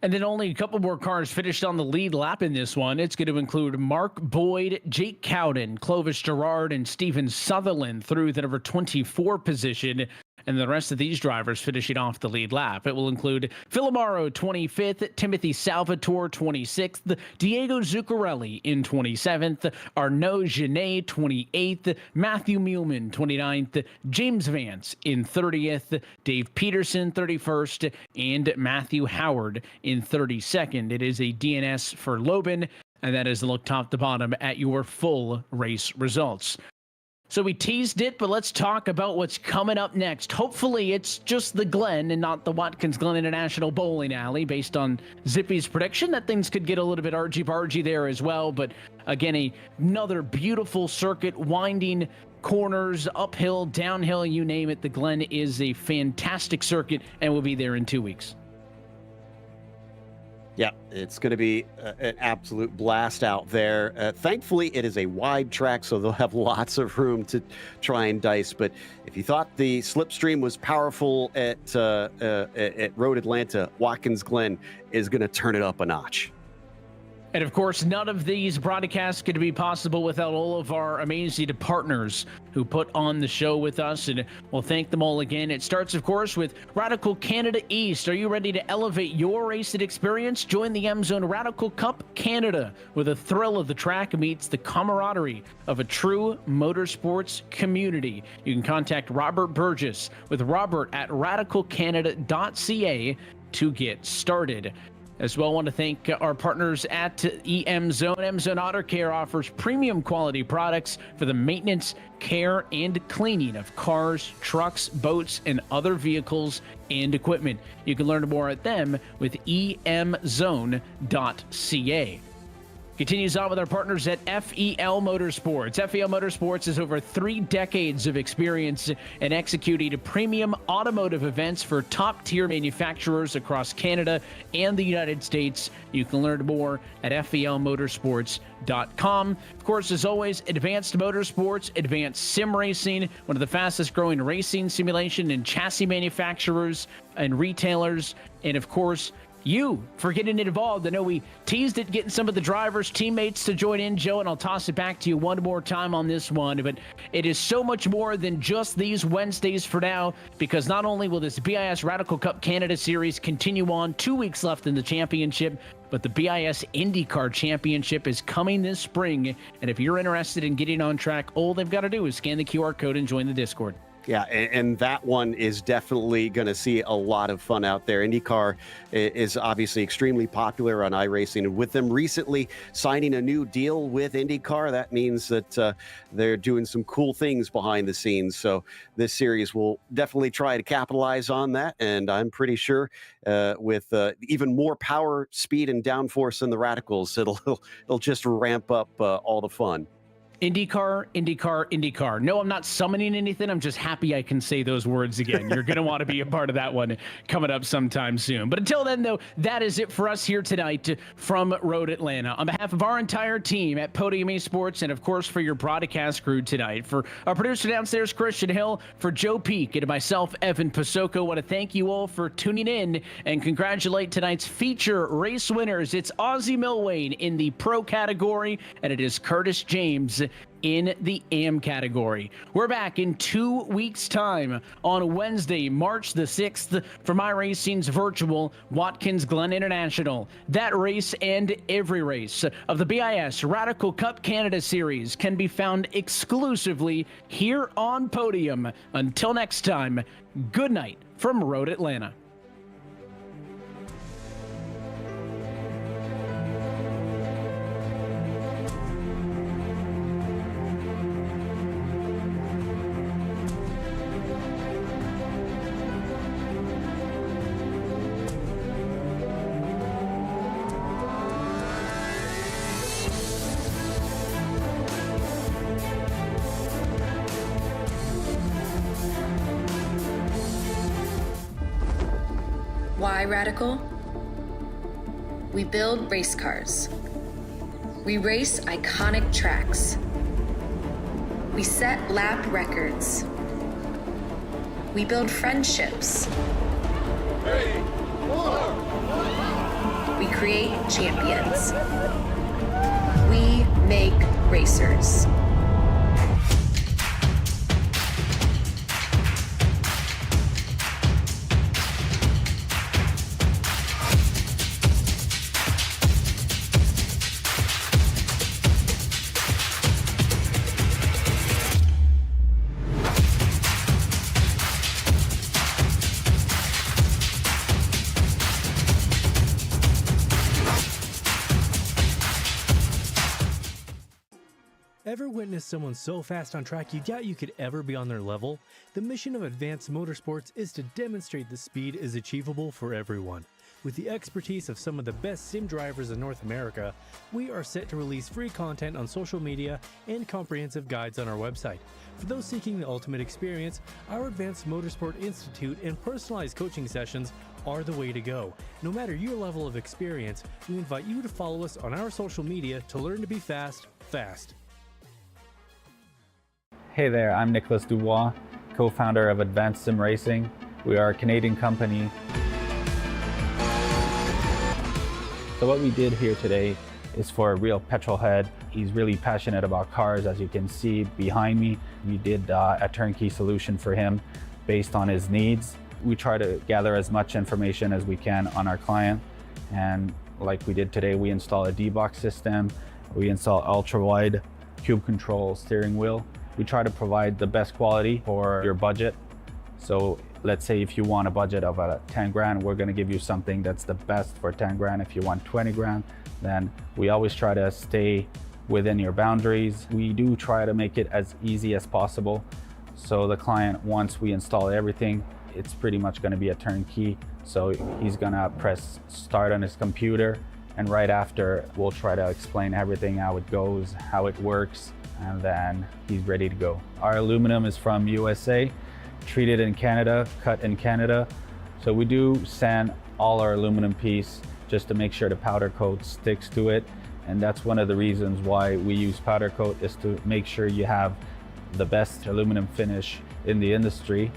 And then only a couple more cars finished on the lead lap in this one. It's going to include Mark Boyd, Jake Cowden, Clovis Gerard, and Steven Sutherland through the number 24 position. And the rest of these drivers finishing off the lead lap. It will include Phil Amaro, 25th, Timothy Salvatore, 26th, Diego Zuccarelli in 27th, Arnaud Genet, 28th, Matthew Muleman, 29th, James Vance in 30th, Dave Peterson, 31st, and Matthew Howard in 32nd. It is a DNS for Loban, and that is a look top to bottom at your full race results. So we teased it, but let's talk about what's coming up next. Hopefully it's just the Glen and not the Watkins Glen International Bowling Alley, based on Zippy's prediction that things could get a little bit argy-bargy there as well. But again, another beautiful circuit, winding corners, uphill, downhill, you name it. The Glen is a fantastic circuit, and we'll be there in 2 weeks. Yeah, it's going to be an absolute blast out there. Thankfully, it is a wide track, so they'll have lots of room to try and dice. But if you thought the slipstream was powerful at Road Atlanta, Watkins Glen is going to turn it up a notch. And of course, none of these broadcasts could be possible without all of our amazing partners who put on the show with us, and we'll thank them all again. It starts, of course, with Radical Canada East. Are you ready to elevate your racing experience? Join the M-Zone Radical Cup Canada, where the thrill of the track meets the camaraderie of a true motorsports community. You can contact Robert Burgess with Robert at radicalcanada.ca to get started. As well, I want to thank our partners at EM-Zone. M-Zone Auto Care offers premium quality products for the maintenance, care, and cleaning of cars, trucks, boats, and other vehicles and equipment. You can learn more at them with emzone.ca. Continues on with our partners at FEL Motorsports. FEL Motorsports has over 3 decades of experience in executing premium automotive events for top-tier manufacturers across Canada and the United States. You can learn more at FELmotorsports.com. Of course, as always, Advanced Motorsports, Advanced Sim Racing, one of the fastest-growing racing simulation and chassis manufacturers and retailers. And, of course, you for getting involved. I know we teased it, getting some of the drivers, teammates to join in, Joe, and I'll toss it back to you one more time on this one. But it is so much more than just these Wednesdays for now, because not only will this BIS Radical Cup Canada Series continue on, 2 weeks left in the championship, but the BIS IndyCar Championship is coming this spring. And if you're interested in getting on track, all they've got to do is scan the QR code and join the Discord. Yeah, and that one is definitely going to see a lot of fun out there. IndyCar is obviously extremely popular on iRacing. And with them recently signing a new deal with IndyCar, that means that they're doing some cool things behind the scenes. So this series will definitely try to capitalize on that. And I'm pretty sure with even more power, speed, and downforce than the Radicals, it'll just ramp up all the fun. IndyCar, IndyCar, IndyCar. No, I'm not summoning anything. I'm just happy I can say those words again. You're going to want to be a part of that one coming up sometime soon. But until then, though, that is it for us here tonight from Road Atlanta. On behalf of our entire team at Podium Esports, and of course for your broadcast crew tonight, for our producer downstairs, Christian Hill, for Joe Peak, and myself, Evan Pasoko, I want to thank you all for tuning in and congratulate tonight's feature race winners. It's Ozzie Milwane in the Pro category, and it is Curtis James in the AM category. We're back in 2 weeks' time on Wednesday, March the 6th for iRacing's virtual Watkins Glen International. That race and every race of the BIS Radical Cup Canada Series can be found exclusively here on Podium. Until next time, good night from Road Atlanta. Why Radical? We build race cars. We race iconic tracks. We set lap records. We build friendships. 3, 4, 1. We create champions. We make racers. Ever witnessed someone so fast on track you doubt you could ever be on their level? The mission of Advanced Motorsports is to demonstrate the speed is achievable for everyone. With the expertise of some of the best sim drivers in North America, we are set to release free content on social media and comprehensive guides on our website. For those seeking the ultimate experience, our Advanced Motorsport Institute and personalized coaching sessions are the way to go. No matter your level of experience, we invite you to follow us on our social media to learn to be fast. Hey there, I'm Nicholas Dubois, co-founder of Advanced Sim Racing. We are a Canadian company. So what we did here today is for a real petrol head. He's really passionate about cars, as you can see behind me. We did a turnkey solution for him based on his needs. We try to gather as much information as we can on our client. And like we did today, we install a D-Box system. We install ultra-wide cube control steering wheel. We try to provide the best quality for your budget. So let's say if you want a budget of 10 grand, we're gonna give you something that's the best for 10 grand. If you want 20 grand, then we always try to stay within your boundaries. We do try to make it as easy as possible. So the client, once we install everything, it's pretty much gonna be a turnkey. So he's gonna press start on his computer, and right after, we'll try to explain everything, how it goes, how it works, and then he's ready to go. Our aluminum is from USA, treated in Canada, cut in Canada. So we do sand all our aluminum piece just to make sure the powder coat sticks to it. And that's one of the reasons why we use powder coat, is to make sure you have the best aluminum finish in the industry.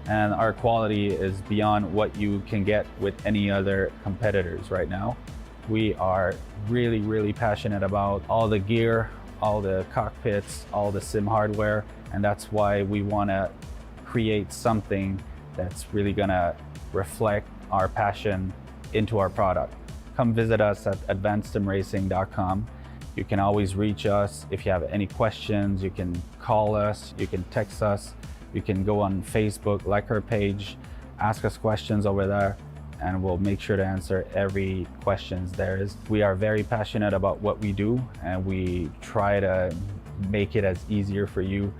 And our quality is beyond what you can get with any other competitors right now. We are really passionate about all the gear, all the cockpits, all the sim hardware, and that's why we want to create something that's really gonna reflect our passion into our product. Come visit us at advancedsimracing.com. You can always reach us if you have any questions. You can call us, you can text us, you can go on Facebook, like our page, ask us questions over there, and we'll make sure to answer every question there is. We are very passionate about what we do, and we try to make it as easier for you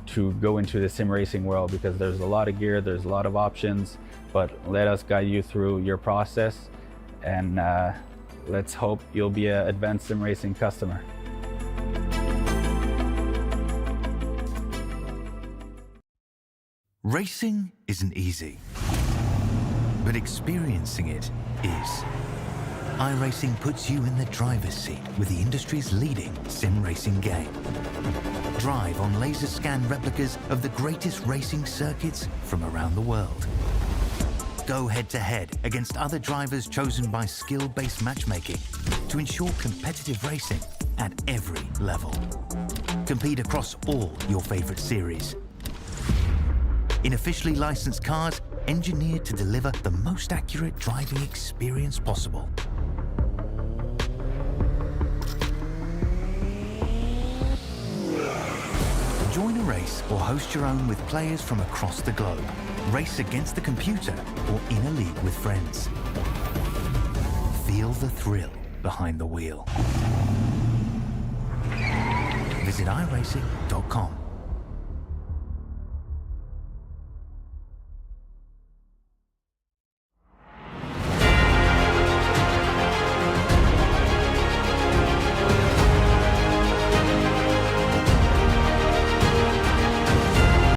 to go into the sim racing world, because there's a lot of gear, there's a lot of options, but let us guide you through your process, and let's hope you'll be an Advanced Sim Racing customer. Racing isn't easy, but experiencing it is. iRacing puts you in the driver's seat with the industry's leading sim racing game. Drive on laser scan replicas of the greatest racing circuits from around the world. Go head-to-head against other drivers chosen by skill-based matchmaking to ensure competitive racing at every level. Compete across all your favorite series. In officially licensed cars, engineered to deliver the most accurate driving experience possible. Join a race or host your own with players from across the globe. Race against the computer or in a league with friends. Feel the thrill behind the wheel. Visit iRacing.com.